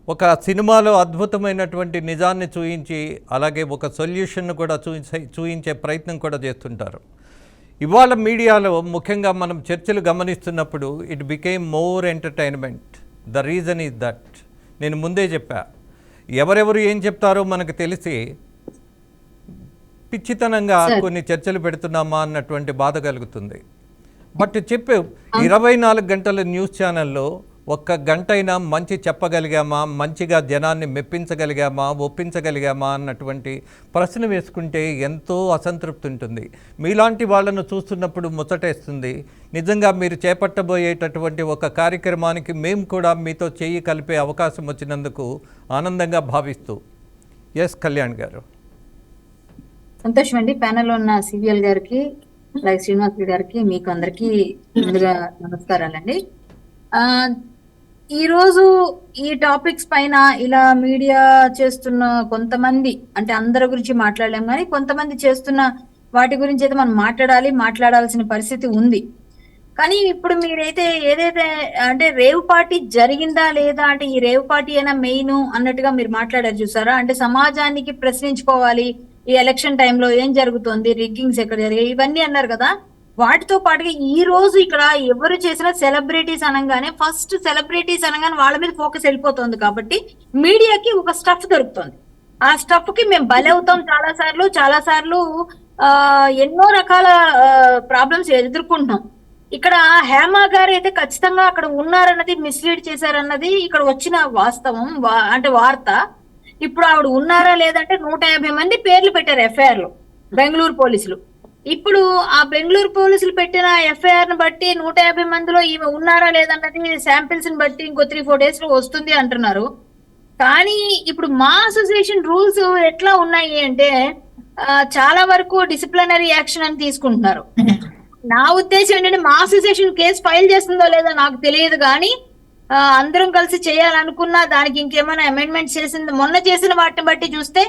ఒక సినిమాలో అద్భుతమైనటువంటి నిజాన్ని చూయించి అలాగే ఒక సొల్యూషన్ను కూడా చూయించే ప్రయత్నం కూడా చేస్తుంటారు. ఇవాళ మీడియాలో ముఖ్యంగా మనం చర్చలు గమనిస్తున్నప్పుడు it became more entertainment. The reason is that, నేను ముందే చెప్పా, ఎవరెవరు ఏం చెప్తారో మనకు తెలిసి పిచ్చితనంగా కొన్ని చర్చలు పెడుతున్నామా అన్నటువంటి బాధ కలుగుతుంది. బట్ 24 గంటల న్యూస్ ఛానల్లో 1 గంట అయినా మంచి చెప్పగలిగామా, మంచిగా జనాన్ని మెప్పించగలిగామా, ఒప్పించగలిగామా అన్నటువంటి ప్రశ్న వేసుకుంటే ఎంతో అసంతృప్తి ఉంటుంది. మీలాంటి వాళ్ళను చూస్తున్నప్పుడు ముచ్చటేస్తుంది. నిజంగా మీరు చేపట్టబోయేటటువంటి ఒక కార్యక్రమానికి మేము కూడా మీతో చేయి కలిపే అవకాశం వచ్చినందుకు ఆనందంగా భావిస్తూ. కళ్యాణ్ గారు. సంతోషం అండి. ప్యానెల్లో ఉన్న సివిఎల్ గారికి, అలాగే శ్రీనివాస్ గారికి, మీకు అందరికీ ముందుగా నమస్కారాలండి. ఈ రోజు ఈ టాపిక్స్ పైన ఇలా మీడియా చేస్తున్న కొంతమంది, అంటే అందరి గురించి మాట్లాడలేం కానీ కొంతమంది చేస్తున్న వాటి గురించి అయితే మనం మాట్లాడాల్సిన పరిస్థితి ఉంది. కానీ ఇప్పుడు మీరైతే ఏదైతే అంటే రేవ్ పార్టీ జరిగిందా లేదా, అంటే ఈ రేవ్ పార్టీ అయినా మెయిన్ అన్నట్టుగా మీరు మాట్లాడారు చూసారా. అంటే సమాజానికి ప్రశ్నించుకోవాలి, ఈ ఎలక్షన్ టైంలో ఏం జరుగుతుంది, రిగ్గింగ్స్ ఎక్కడ జరిగాయి, ఇవన్నీ అన్నారు కదా. వాటితో పాటుగా ఈ రోజు ఇక్కడ ఎవరు చేసినా సెలబ్రిటీస్ అనగానే వాళ్ళ మీద ఫోకస్ వెళ్ళిపోతుంది. కాబట్టి మీడియాకి ఒక స్టఫ్ దొరుకుతుంది. ఆ స్టఫ్ కి మేము బలి అవుతాం చాలా సార్లు ఎన్నో రకాల ప్రాబ్లమ్స్ ఎదుర్కొంటున్నాం. ఇక్కడ హేమ గారు అయితే ఖచ్చితంగా అక్కడ ఉన్నారన్నది, మిస్లీడ్ చేశారన్నది ఇక్కడ వచ్చిన వాస్తవం, అంటే వార్త. ఇప్పుడు ఆవిడ ఉన్నారా లేదంటే 150 మంది పేర్లు పెట్టారు ఎఫ్ఐఆర్ లో బెంగళూరు పోలీసులు. ఇప్పుడు ఆ బెంగళూరు పోలీసులు పెట్టిన ఎఫ్ఐఆర్ ను బట్టి 150 మందిలో ఈమె ఉన్నారా లేదన్నది శాంపిల్స్ ని బట్టి ఇంకో 3-4 days లో వస్తుంది అంటున్నారు. కానీ ఇప్పుడు మా అసోసియేషన్ రూల్స్ ఎట్లా ఉన్నాయి అంటే చాలా వరకు డిసిప్లినరీ యాక్షన్ అని తీసుకుంటున్నారు. నా ఉద్దేశం ఏంటంటే మా అసోసియేషన్ కేసు ఫైల్ చేస్తుందో లేదో నాకు తెలియదు, కానీ అందరం కలిసి చేయాలనుకున్నా దానికి ఇంకేమైనా అమెండ్మెంట్స్ చేసింది. మొన్న చేసిన వాటిని బట్టి చూస్తే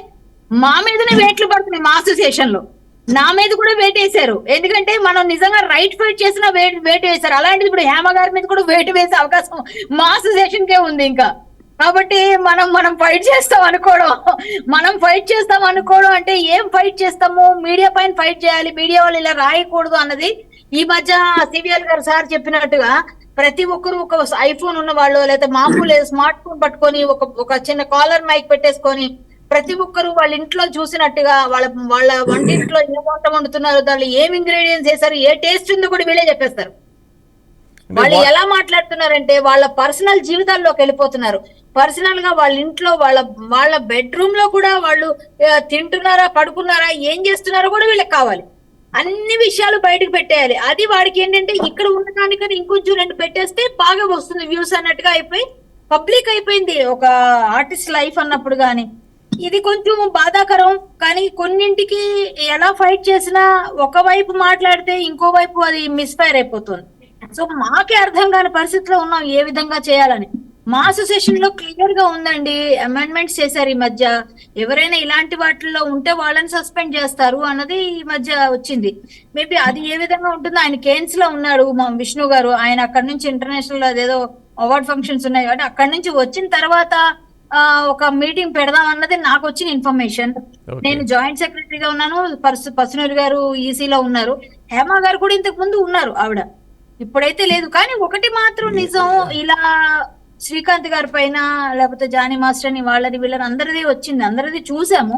మా మీదనే వేట్లు పడుతున్నాయి. మా అసోసియేషన్ లో నా మీద కూడా వేట్ వేశారు. ఎందుకంటే మనం నిజంగా రైట్ ఫైట్ చేసిన వేట్ వేశారు. అలాంటిది ఇప్పుడు హేమ గారి మీద కూడా వేటు వేసే అవకాశం మా అసోసియేషన్ కే ఉంది ఇంకా. కాబట్టి మనం ఫైట్ చేస్తాం అనుకోవడం అంటే ఏం ఫైట్ చేస్తాము, మీడియా పైన ఫైట్ చేయాలి, మీడియా వాళ్ళు ఇలా రాయకూడదు అన్నది. ఈ మధ్య సివిఎల్ గారు సార్ చెప్పినట్టుగా ప్రతి ఒక్కరు ఒక ఐఫోన్ ఉన్న వాళ్ళు లేదా మామూలు స్మార్ట్ ఫోన్ పట్టుకొని ఒక చిన్న కాలర్ మైక్ పెట్టేసుకొని ప్రతి ఒక్కరు వాళ్ళ ఇంట్లో చూసినట్టుగా వాళ్ళ వంటింట్లో ఏ వంట వండుతున్నారు, దాంట్లో ఏం ఇంగ్రీడియంట్స్ వేసారు, ఏ టేస్ట్ ఉందో కూడా వీళ్ళే చెప్పేస్తారు. వాళ్ళు ఎలా మాట్లాడుతున్నారంటే వాళ్ళ పర్సనల్ జీవితాల్లోకి వెళ్ళిపోతున్నారు. పర్సనల్ గా వాళ్ళ ఇంట్లో వాళ్ళ బెడ్రూమ్ లో కూడా వాళ్ళు తింటున్నారా, పడుకున్నారా, ఏం చేస్తున్నారో కూడా వీళ్ళకి కావాలి. అన్ని విషయాలు బయటకు పెట్టేయాలి. అది వాడికి ఏంటంటే ఇక్కడ ఉన్న దానికన్నా ఇంకొంచెం 2 పెట్టేస్తే బాగా వస్తుంది వ్యూస్ అన్నట్టుగా అయిపోయి పబ్లిక్ అయిపోయింది ఒక ఆర్టిస్ట్ లైఫ్ అన్నప్పుడు. గానీ ఇది కొంచెం బాధాకరం. కానీ కొన్నింటికి ఎలా ఫైట్ చేసినా ఒకవైపు మాట్లాడితే ఇంకో వైపు అది మిస్ఫైర్ అయిపోతుంది. సో మాకే అర్థం కాని పరిస్థితిలో ఉన్నాం ఏ విధంగా చేయాలని. మా అసోసియేషన్ లో క్లియర్ గా ఉందండి, అమెండ్మెంట్స్ చేశారు ఈ మధ్య. ఎవరైనా ఇలాంటి వాటిల్లో ఉంటే వాళ్ళని సస్పెండ్ చేస్తారు అన్నది ఈ మధ్య వచ్చింది. మేబీ అది ఏ విధంగా ఉంటుందో. ఆయన కేన్స్ లో ఉన్నాడు మా విష్ణు గారు, ఆయన అక్కడి నుంచి ఇంటర్నేషనల్ అదేదో అవార్డ్ ఫంక్షన్స్ ఉన్నాయి కాబట్టి అక్కడి నుంచి వచ్చిన తర్వాత ఒక మీటింగ్ పెడదాం అన్నది నాకు వచ్చిన ఇన్ఫర్మేషన్. Okay. నేను జాయింట్ సెక్రటరీగా ఉన్నాను, పర్సనల్ గారు ఈసీలో ఉన్నారు, హేమ గారు కూడా ఇంతకు ముందు ఉన్నారు, ఆవిడ ఇప్పుడైతే లేదు. కానీ ఒకటి మాత్రం నిజం, ఇలా శ్రీకాంత్ గారి పైన లేకపోతే జానీ మాస్టర్ అని వాళ్ళని వీళ్ళని అందరిది వచ్చింది, అందరిది చూసాము.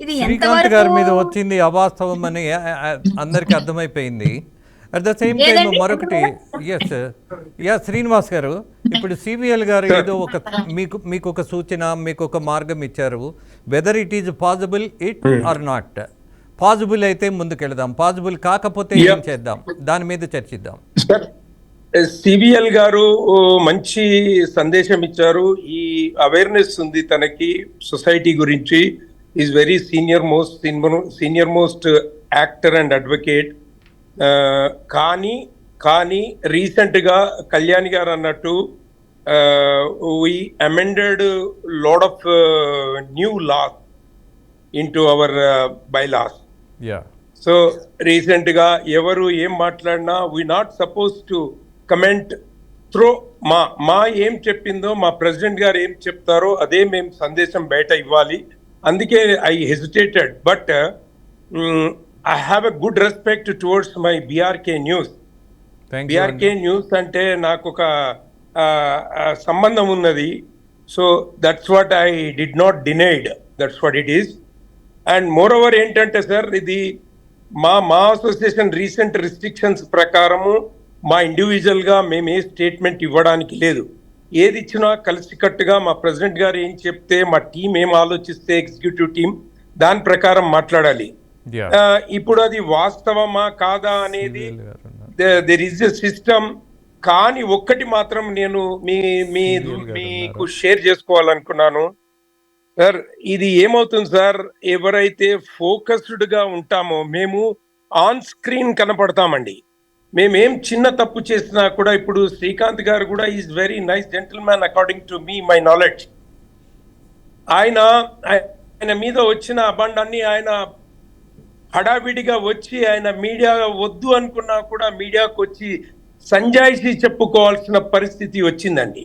ఇది శ్రీకాంత్ గారి మీద ఎంతవరకు వచ్చింది అవాస్తవం అని అందరికీ అర్థమైపోయింది. అట్ ద సేమ్ టైం ఏదండి? మరొకటి, ఎస్ శ్రీనివాస్ గారు, ఇప్పుడు సివిఎల్ గారు ఏదో ఒక మీకు ఒక సూచన, మీకు ఒక మార్గం ఇచ్చారు. Whether it is possible it or not. Possible అయితే ముందుకెళ్దాం, పాసిబుల్ కాకపోతే ఏం చేద్దాం, దాని మీద చర్చిద్దాం. సార్, సివిఎల్ గారు మంచి సందేశం ఇచ్చారు. ఈ అవేర్నెస్ ఉంది తనకి సొసైటీ గురించి. Is very senior most actor and advocate. కానీ రీసెంట్ గా కళ్యాణి గారు అన్నట్టు we amended lot of new laws into our bylaws. Yeah. So recent గా ఎవరు ఏం మాట్లాడినా we not supposed to comment through మా ఏం చెప్పిందో, మా ప్రెసిడెంట్ గారు ఏం చెప్తారో అదే మేము సందేశం బయట ఇవ్వాలి. అందుకే I hesitated, but I have a good respect towards my BRK news. Thank you. BRK news అంటే నాకు ఒక సంబంధం ఉన్నది. So that's what I did not denied, that's what it is. And more over ఏంటంటే సార్, ఇది మా association recent restrictions ప్రకారము మా ఇండివిజువల్ గా మేము ఏ స్టేట్మెంట్ ఇవ్వడానికి లేదు. ఏది ఇచ్చినా కలిసికట్టుగా మా ప్రెసిడెంట్ గారు ఏం చెప్తే, మా టీం ఏం ఆలోచిస్తే, ఎగ్జిక్యూటివ్ టీం దాని ప్రకారం మాట్లాడాలి. ఇప్పుడు అది వాస్తవమా కాదా అనేది దెర్ ఈజ్ ఎ సిస్టమ్. కానీ ఒక్కటి మాత్రం నేను మీకు షేర్ చేసుకోవాలనుకున్నాను సార్. ఇది ఏమవుతుంది సార్, ఎవరైతే ఫోకస్డ్ గా ఉంటామో మేము ఆన్ స్క్రీన్ కనపడతామండి. మేమేం చిన్న తప్పు చేసినా కూడా, ఇప్పుడు శ్రీకాంత్ గారు కూడా is very nice gentleman according to me my knowledge. ఆయన మీద వచ్చిన అబండాన్ని ఆయన హడావిడిగా వచ్చి, ఆయన మీడియా వద్దు అనుకున్నా కూడా మీడియాకు వచ్చి సంజాయిషి చెప్పుకోవాల్సిన పరిస్థితి వచ్చిందండి.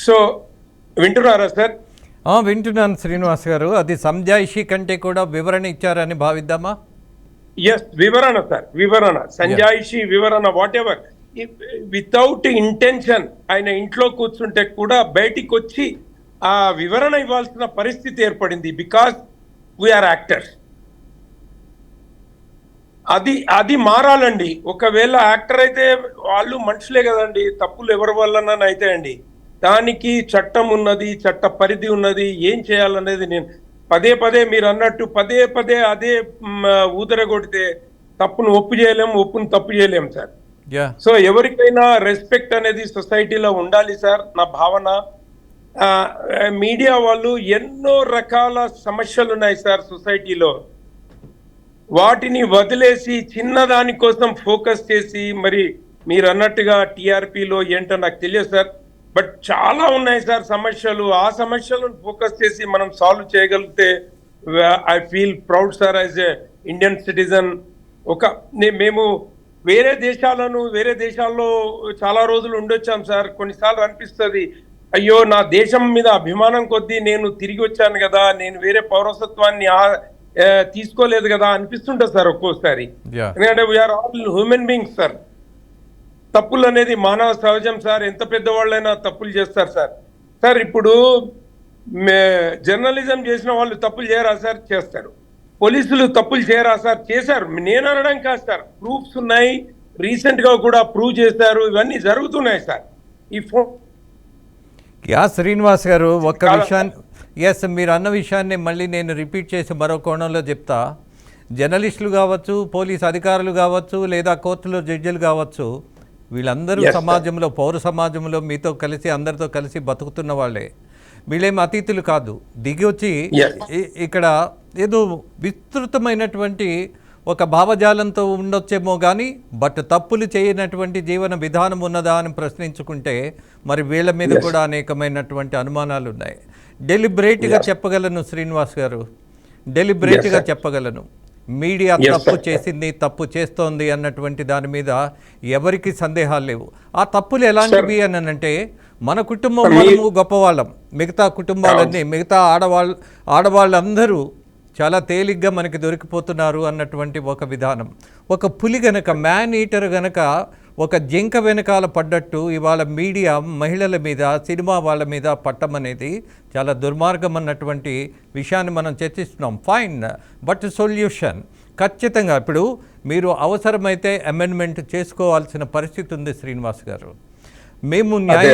సో వింటున్నారా సార్? వింటున్నాను శ్రీనివాస్ గారు. అది సంజాయిషి కంటే కూడా వివరణ ఇచ్చారని భావిద్దామా? ఎస్, వివరణ సార్, వివరణ, సంజాయిషి వివరణ, వాట్ ఎవర్. వితౌట్ ఇంటెన్షన్ ఆయన ఇంట్లో కూర్చుంటే కూడా బయటికి వచ్చి ఆ వివరణ ఇవ్వాల్సిన పరిస్థితి ఏర్పడింది. Because we are actors. అది మారాలండి. ఒకవేళ యాక్టర్ అయితే వాళ్ళు మనుషులే కదండి, తప్పులు ఎవరి వల్లన అయితే అండి. దానికి చట్టం ఉన్నది, చట్ట పరిధి ఉన్నది. ఏం చేయాలనేది నేను పదే మీరు అన్నట్టు పదే అదే ఊదరగొడితే తప్పును ఒప్పు చేయలేము, ఒప్పును తప్పు చేయలేము సార్. సో ఎవరికైనా రెస్పెక్ట్ అనేది సొసైటీలో ఉండాలి సార్, నా భావన. మీడియా వాళ్ళు ఎన్నో రకాల సమస్యలు ఉన్నాయి సార్ సొసైటీలో. వాటిని వదిలేసి చిన్నదాని కోసం ఫోకస్ చేసి, మరి మీరు అన్నట్టుగా టీఆర్పీలో ఏంటో నాకు తెలియదు సార్, బట్ చాలా ఉన్నాయి సార్ సమస్యలు. ఆ సమస్యలను ఫోకస్ చేసి మనం సాల్వ్ చేయగలిగితే I feel proud sir as a Indian citizen. మేము వేరే దేశాల్లో చాలా రోజులు ఉండొచ్చాం సార్. కొన్నిసార్లు అనిపిస్తుంది, అయ్యో నా దేశం మీద అభిమానం కొద్దీ నేను తిరిగి వచ్చాను కదా, నేను వేరే పౌరసత్వాన్ని తీసుకోలేదు కదా అనిపిస్తుంటుంది సార్ ఒక్కోసారి. ఎందుకంటే we are all human beings sir. తప్పులు అనేది మానవ సహజం సార్. ఎంత పెద్దవాళ్ళైనా తప్పులు చేస్తారు సార్. సార్ ఇప్పుడు జర్నలిజం చేసిన వాళ్ళు తప్పులు చేయరా సార్? చేస్తారు. పోలీసులు తప్పులు చేయరా సార్? చేశారు. నేను అనడం కాదు సార్, ప్రూఫ్స్ ఉన్నాయి. రీసెంట్ గా కూడా ప్రూవ్ చేశారు. ఇవన్నీ జరుగుతున్నాయి సార్. ఈ శ్రీనివాస్ గారు, ఒక్క విషయాన్ని, మీరు అన్న విషయాన్ని మళ్ళీ నేను రిపీట్ చేసి మరో కోణంలో చెప్తా. జర్నలిస్టులు కావచ్చు, పోలీస్ అధికారులు కావచ్చు, లేదా కోర్టులో జడ్జిలు కావచ్చు, వీళ్ళందరూ సమాజంలో, పౌర సమాజంలో మీతో కలిసి, అందరితో కలిసి బతుకుతున్న వాళ్ళే. వీళ్ళేం అతిథులు కాదు. దిగి వచ్చి ఇక్కడ ఏదో విస్తృతమైనటువంటి ఒక భావజాలంతో ఉండొచ్చేమో కానీ, బట్ తప్పులు చేయనటువంటి జీవన విధానం ఉన్నదా అని ప్రశ్నించుకుంటే మరి వీళ్ళ మీద కూడా అనేకమైనటువంటి అనుమానాలు ఉన్నాయి. డెలిబరేట్గా చెప్పగలను శ్రీనివాస్ గారు, డెలిబరేట్గా చెప్పగలను. మీడియా తప్పు చేసింది, తప్పు చేస్తోంది అన్నటువంటి దాని మీద ఎవరికి సందేహాలు లేవు. ఆ తప్పులు ఎలాంటివి అని అంటే, మన కుటుంబం మనము గొప్పవాళ్ళం, మిగతా కుటుంబాలన్నీ మిగతా ఆడవాళ్ళందరూ చాలా తేలిగ్గా మనకి దొరికిపోతున్నారు అన్నటువంటి ఒక విధానం. ఒక పులి గనక, మ్యాన్ ఈటర్ గనక ఒక జింక వెనకాల పడ్డట్టు ఇవాళ మీడియా మహిళల మీద, సినిమా వాళ్ళ మీద పట్టం అనేది చాలా దుర్మార్గం అన్నటువంటి విషయాన్ని మనం చర్చిస్తున్నాం. ఫైన్, బట్ సొల్యూషన్ ఖచ్చితంగా ఇప్పుడు మీరు అవసరమైతే అమెండ్మెంట్ చేసుకోవాల్సిన పరిస్థితి ఉంది శ్రీనివాస్ గారు. మేము న్యాయ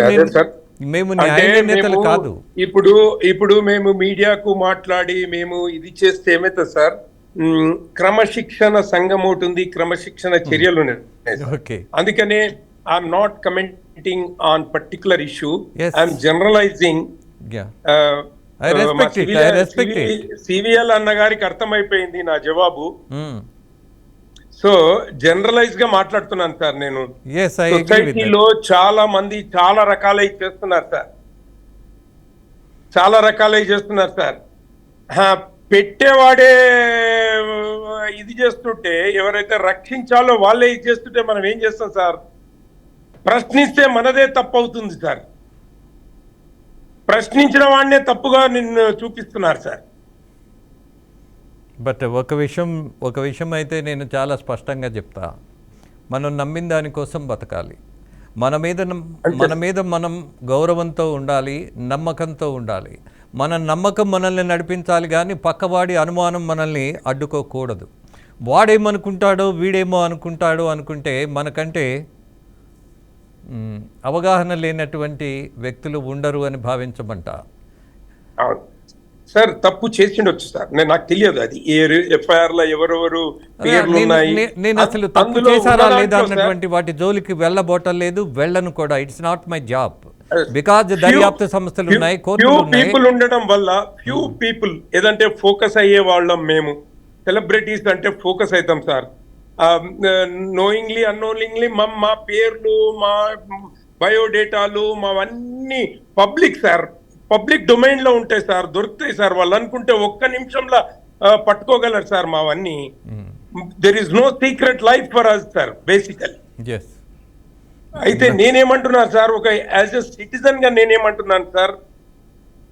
నేతలు కాదు. ఇప్పుడు మేము మీడియాకు మాట్లాడి మేము ఇది చేస్తే ఏమైతే సార్, క్రమశిక్షణ సంఘం ఒకటి ఉంది, క్రమశిక్షణ చర్యలు ఉన్నాయి. అందుకనే I'm not commenting on particular issue, I'm generalising. CVL అన్న గారికి అర్థమైపోయింది నా జవాబు. సో జనరలైజ్ గా మాట్లాడుతున్నాను సార్. నేను సొసైటీలో చాలా మంది చాలా రకాలై చేస్తున్నారు సార్, చాలా రకాలై చేస్తున్నారు సార్. పెట్టేవాడే ఇది చేస్తుంటే, ఎవరైతే రక్షించాలో వాళ్ళే ఇది చేస్తుంటే మనం ఏం చేస్తాం సార్? ప్రశ్నిస్తే మనదే తప్పు అవుతుంది సార్. ప్రశ్నించిన వాడినే తప్పుగా నిన్ను చూపిస్తున్నారు సార్. బట్ ఒక విషయం అయితే నేను చాలా స్పష్టంగా చెప్తా, మనం నమ్మిన దానికోసం బతకాలి. మన మీద మనం గౌరవంతో ఉండాలి, నమ్మకంతో ఉండాలి. మన నమ్మకం మనల్ని నడిపించాలి, కానీ పక్కవాడి అనుమానం మనల్ని అడ్డుకోకూడదు. వాడేమనుకుంటాడో వీడేమో అనుకుంటాడో అనుకుంటే మనకంటే అవగాహన లేనటువంటి వ్యక్తులు ఉండరు అని భావించమంట. సార్ తప్పు చేసిండొచ్చు సార్, నాకు తెలియదు అది ఎఫ్ఐఆర్ లో ఎవరెవరు పేర్లు ఉన్నాయి. నేను అసలు తప్పు చేశారా లేదా అన్నటువంటి వాటి జోలికి వెళ్ళబోటం లేదు, వెళ్ళను కూడా. It's not my job, because దర్యాప్తు సంస్థలు ఉన్నాయి, కోర్టులు ఉన్నాయి. పీపుల్ ఉండడం వల్ల ఫ్యూ పీపుల్ ఏదంటే ఫోకస్ అయ్యే వాళ్ళం మేము. సెలబ్రిటీస్ అంటే ఫోకస్ అవుతాం సార్. నోయింగ్లీ అన్నోయింగ్లీ మా పేర్లు, మా బయోడేటాలు, మావన్నీ పబ్లిక్ సార్, పబ్లిక్ డొమైన్ లో ఉంటాయి సార్, దొరుకుతాయి సార్. వాళ్ళు అనుకుంటే ఒక్క నిమిషంలో పట్టుకోగలరు సార్ మావన్నీ. There is no secret life for us sir basical. అయితే నేనేమంటున్నాను సార్, ఒక యాజ్ ఎ సిటిజన్ గా నేనేమంటున్నాను సార్,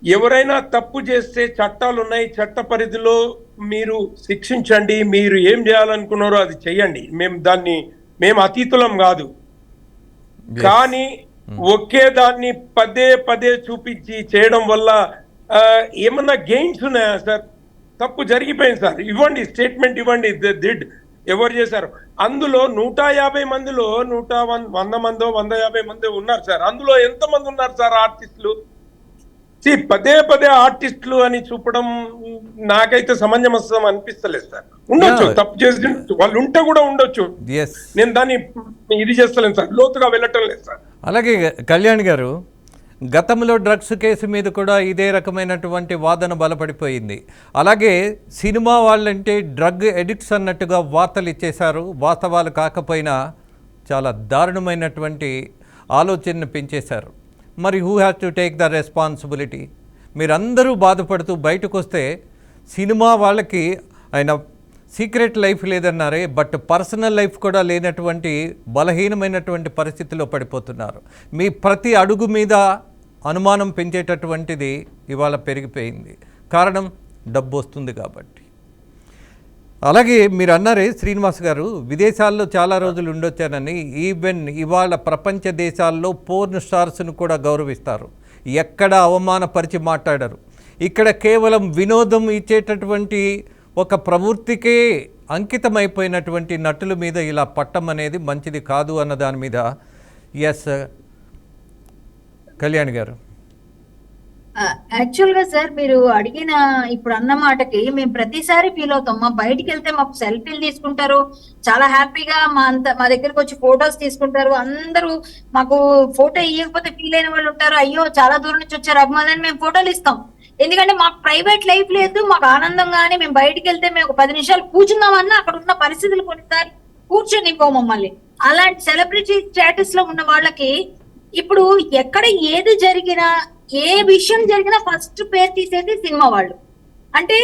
ఎవరైనా తప్పు చేస్తే చట్టాలు ఉన్నాయి, చట్ట పరిధిలో మీరు శిక్షించండి. మీరు ఏం చేయాలనుకున్నారో అది చెయ్యండి. మేము అతీతులం కాదు. కానీ ఒకే దాన్ని పదే పదే చూపించి చేయడం వల్ల ఏమన్నా గెయిన్స్ ఉన్నాయా సార్? తప్పు జరిగిపోయింది సార్, ఇవ్వండి, స్టేట్మెంట్ ఇవ్వండి, దిడ్ ఎవరు చేశారు. అందులో 150 మందిలో 100 మందో 150 మందో ఉన్నారు సార్. అందులో ఎంతమంది ఉన్నారు సార్ ఆర్టిస్టులు? పదే పదే ఆర్టిస్టులు అని చూపడం నాకైతే సమంజసం అనిపిస్తలేదు సార్. ఉండొచ్చు, తప్పు చేసి వాళ్ళు ఉంటే కూడా ఉండొచ్చు. నేను దాన్ని ఇది చేస్తలేను సార్, లోతుగా వెళ్ళటం లేదు సార్. అలాగే కళ్యాణ్ గారు, గతంలో డ్రగ్స్ కేసు మీద కూడా ఇదే రకమైనటువంటి వాదన బలపడిపోయింది. అలాగే సినిమా వాళ్ళంటే డ్రగ్ ఎడిక్ట్స్ అన్నట్టుగా వార్తలు ఇచ్చేశారు. వాస్తవాలు కాకపోయినా చాలా దారుణమైనటువంటి ఆలోచనను పెంచేశారు. మరి who has to take the responsibility? మీరందరూ బాధపడుతూ బయటకు వస్తే సినిమా వాళ్ళకి ఆయన సీక్రెట్ లైఫ్ లేదన్నారే, బట్ పర్సనల్ లైఫ్ కూడా లేనటువంటి బలహీనమైనటువంటి పరిస్థితిలో పడిపోతున్నారు. మీ ప్రతి అడుగు మీద అనుమానం పెంచేటటువంటిది ఇవాళ పెరిగిపోయింది. కారణం డబ్బు వస్తుంది కాబట్టి. అలాగే మీరు అన్నారే శ్రీనివాస్ గారు, విదేశాల్లో చాలా రోజులు ఉండొచ్చానని. ఈవెన్ ఇవాళ ప్రపంచ దేశాల్లో పోర్న్ స్టార్స్ను కూడా గౌరవిస్తారు, ఎక్కడ అవమానపరిచి మాట్లాడరు. ఇక్కడ కేవలం వినోదం ఇచ్చేటటువంటి ఒక ప్రవృత్తికే అంకితమైపోయినటువంటి నటుల మీద ఇలా పట్టం అనేది మంచిది కాదు అన్న దాని మీద ఎస్ కళ్యాణ్ గారు. యాక్చువల్ గా సార్ మీరు అడిగిన ఇప్పుడు అన్న మాటకి మేము ప్రతిసారి ఫీల్ అవుతాం. మా బయటికి వెళ్తే మాకు సెల్ఫీలు తీసుకుంటారు, చాలా హ్యాపీగా మా దగ్గరకు వచ్చి ఫొటోస్ తీసుకుంటారు. అందరూ మాకు ఫోటో ఇవ్వకపోతే ఫీల్ అయిన వాళ్ళు ఉంటారు, అయ్యో చాలా దూరం నుంచి వచ్చారు అభిమానులని మేము ఫోటోలు ఇస్తాం. ఎందుకంటే మాకు ప్రైవేట్ లైఫ్ లేదు, మాకు ఆనందంగానే మేము బయటికి వెళ్తే మేము ఒక 10 నిమిషాలు కూర్చున్నామన్నా అక్కడ ఉన్న పరిస్థితులు కొన్నిసారి కూర్చొని మమ్మల్ని. అలాంటి సెలబ్రిటీ స్టేటస్ లో ఉన్న వాళ్ళకి ఇప్పుడు ఎక్కడ ఏది జరిగినా, ఏ విషయం జరిగినా ఫస్ట్ పేరు తీసేది సినిమా వాళ్ళు. అంటే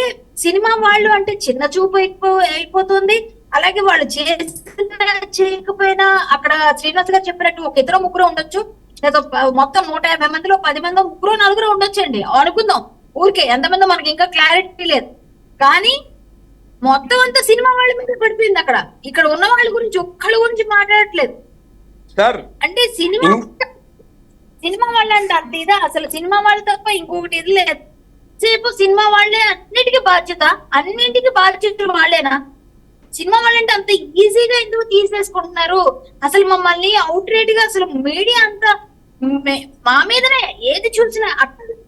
సినిమా వాళ్ళు అంటే చిన్న చూపు అయిపోతుంది. అలాగే వాళ్ళు చేయకపోయినా అక్కడ శ్రీనివాస్ గారు చెప్పినట్టు ఒక 2-3 ఉండొచ్చు, లేదా మొత్తం 150 మందిలో 10 మంది 3-4 ఉండొచ్చండి అనుకుందాం. ఊరికే ఎంతమంది మనకి ఇంకా క్లారిటీ లేదు. కానీ మొత్తం అంతా సినిమా వాళ్ళ మీద పడిపోయింది. ఇక్కడ ఉన్న వాళ్ళ గురించి ఒక్కళ్ళ గురించి మాట్లాడట్లేదు సార్. అంటే సినిమా వాళ్ళ అంటే అంత ఇదా అసలు? సినిమా వాళ్ళు తప్ప ఇంకొకటి ఇది లేదు. సేపు సినిమా వాళ్ళే అన్నిటికీ బాధ్యత వాళ్ళేనా? సినిమా వాళ్ళంటే అంత ఈజీగా ఎందుకు తీసేసుకుంటున్నారు? అసలు మమ్మల్ని అవుట్ రేట్ గా అసలు మీడియా అంతా మా మీదనే ఏది చూసినా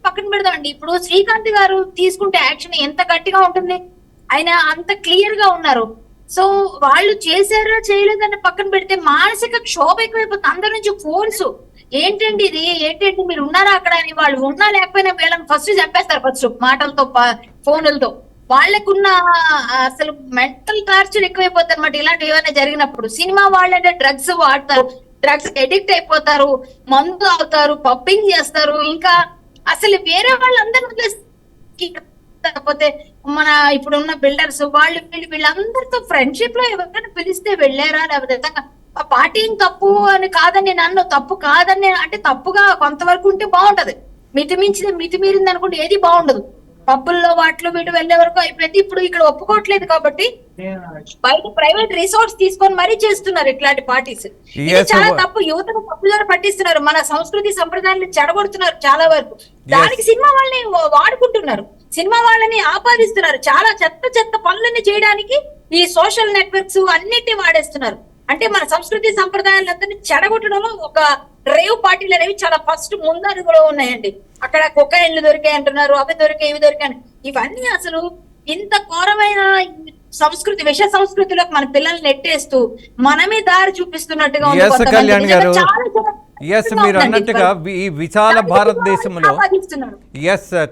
పక్కన పెడదామండి. ఇప్పుడు శ్రీకాంత్ గారు తీసుకుంటే యాక్షన్ ఎంత గట్టిగా ఉంటుంది, ఆయన అంత క్లియర్ గా ఉన్నారు. సో వాళ్ళు చేశారా చేయలేదని పక్కన పెడితే మానసిక క్షోభ ఎక్కువైపోతుంది. అందరి నుంచి ఫోన్స్ ఏంటండి ఇది, ఏంటండి మీరు ఉన్నారా అక్కడ అని. వాళ్ళు ఉన్నా లేకపోయినా వీళ్ళని ఫస్ట్ చంపేస్తారు, ఫస్ట్ మాటలతో ఫోన్లతో. వాళ్ళకున్న అసలు మెంటల్ టార్చర్ ఎక్కువైపోతుంది అనమాట ఇలాంటివి ఏమైనా జరిగినప్పుడు. సినిమా వాళ్ళంటే డ్రగ్స్ వాడతారు, డ్రగ్స్ ఎడిక్ట్ అయిపోతారు, మందు అవుతారు, పబ్బింగ్ చేస్తారు. ఇంకా అసలు వేరే వాళ్ళందరూ కాకపోతే మన ఇప్పుడున్న బిల్డర్స్ వీళ్ళందరితో ఫ్రెండ్షిప్ లో ఎవరికైనా పిలిస్తే వెళ్ళారా? లేకపోతే పార్టీని తప్పు అని కాదని నన్ను తప్పు కాదని అంటే తప్పుగా కొంతవరకు ఉంటే బాగుంటది. మితిమీరింది అనుకుంటే ఏది బాగుండదు. పబ్బుల్లో వాటిలో వీటి వెళ్లే వరకు అయిపోయింది. ఇప్పుడు ఇక్కడ ఒప్పుకోవట్లేదు కాబట్టి బయట ప్రైవేట్ రిసార్ట్స్ తీసుకొని మరీ చేస్తున్నారు ఇట్లాంటి పార్టీస్. ఇది చాలా తప్పు. యువతను పప్పుదారి పట్టిస్తున్నారు, మన సంస్కృతి సంప్రదాయాలను చెడగొడుతున్నారు చాలా వరకు. దానికి సినిమా వాళ్ళని వాడుకుంటున్నారు, సినిమా వాళ్ళని ఆపాదిస్తున్నారు. చాలా చెత్త పనులన్నీ చేయడానికి ఈ సోషల్ నెట్వర్క్స్ అన్నిటిని వాడేస్తున్నారు. అంటే మన సంస్కృతి సంప్రదాయాలందరినీ చెడగొట్టడంలో ఒక రేవ్ పార్టీలు అనేవి చాలా ఫస్ట్ ముందడుగులో ఉన్నాయండి. అక్కడ కొకైన్లు దొరికాయి అంటున్నారు, అవి దొరికాయి, ఇవి దొరికాయి. ఇవన్నీ అసలు ఇంత ఘోరమైన సంస్కృతి, విష సంస్కృతిలోకి మన పిల్లల్ని నెట్టేస్తూ మనమే దారి చూపిస్తున్నట్టుగా ఉంది. కళ్యాణ్ గారు, మీరు అన్నట్టుగా ఈ విశాల భారతదేశంలో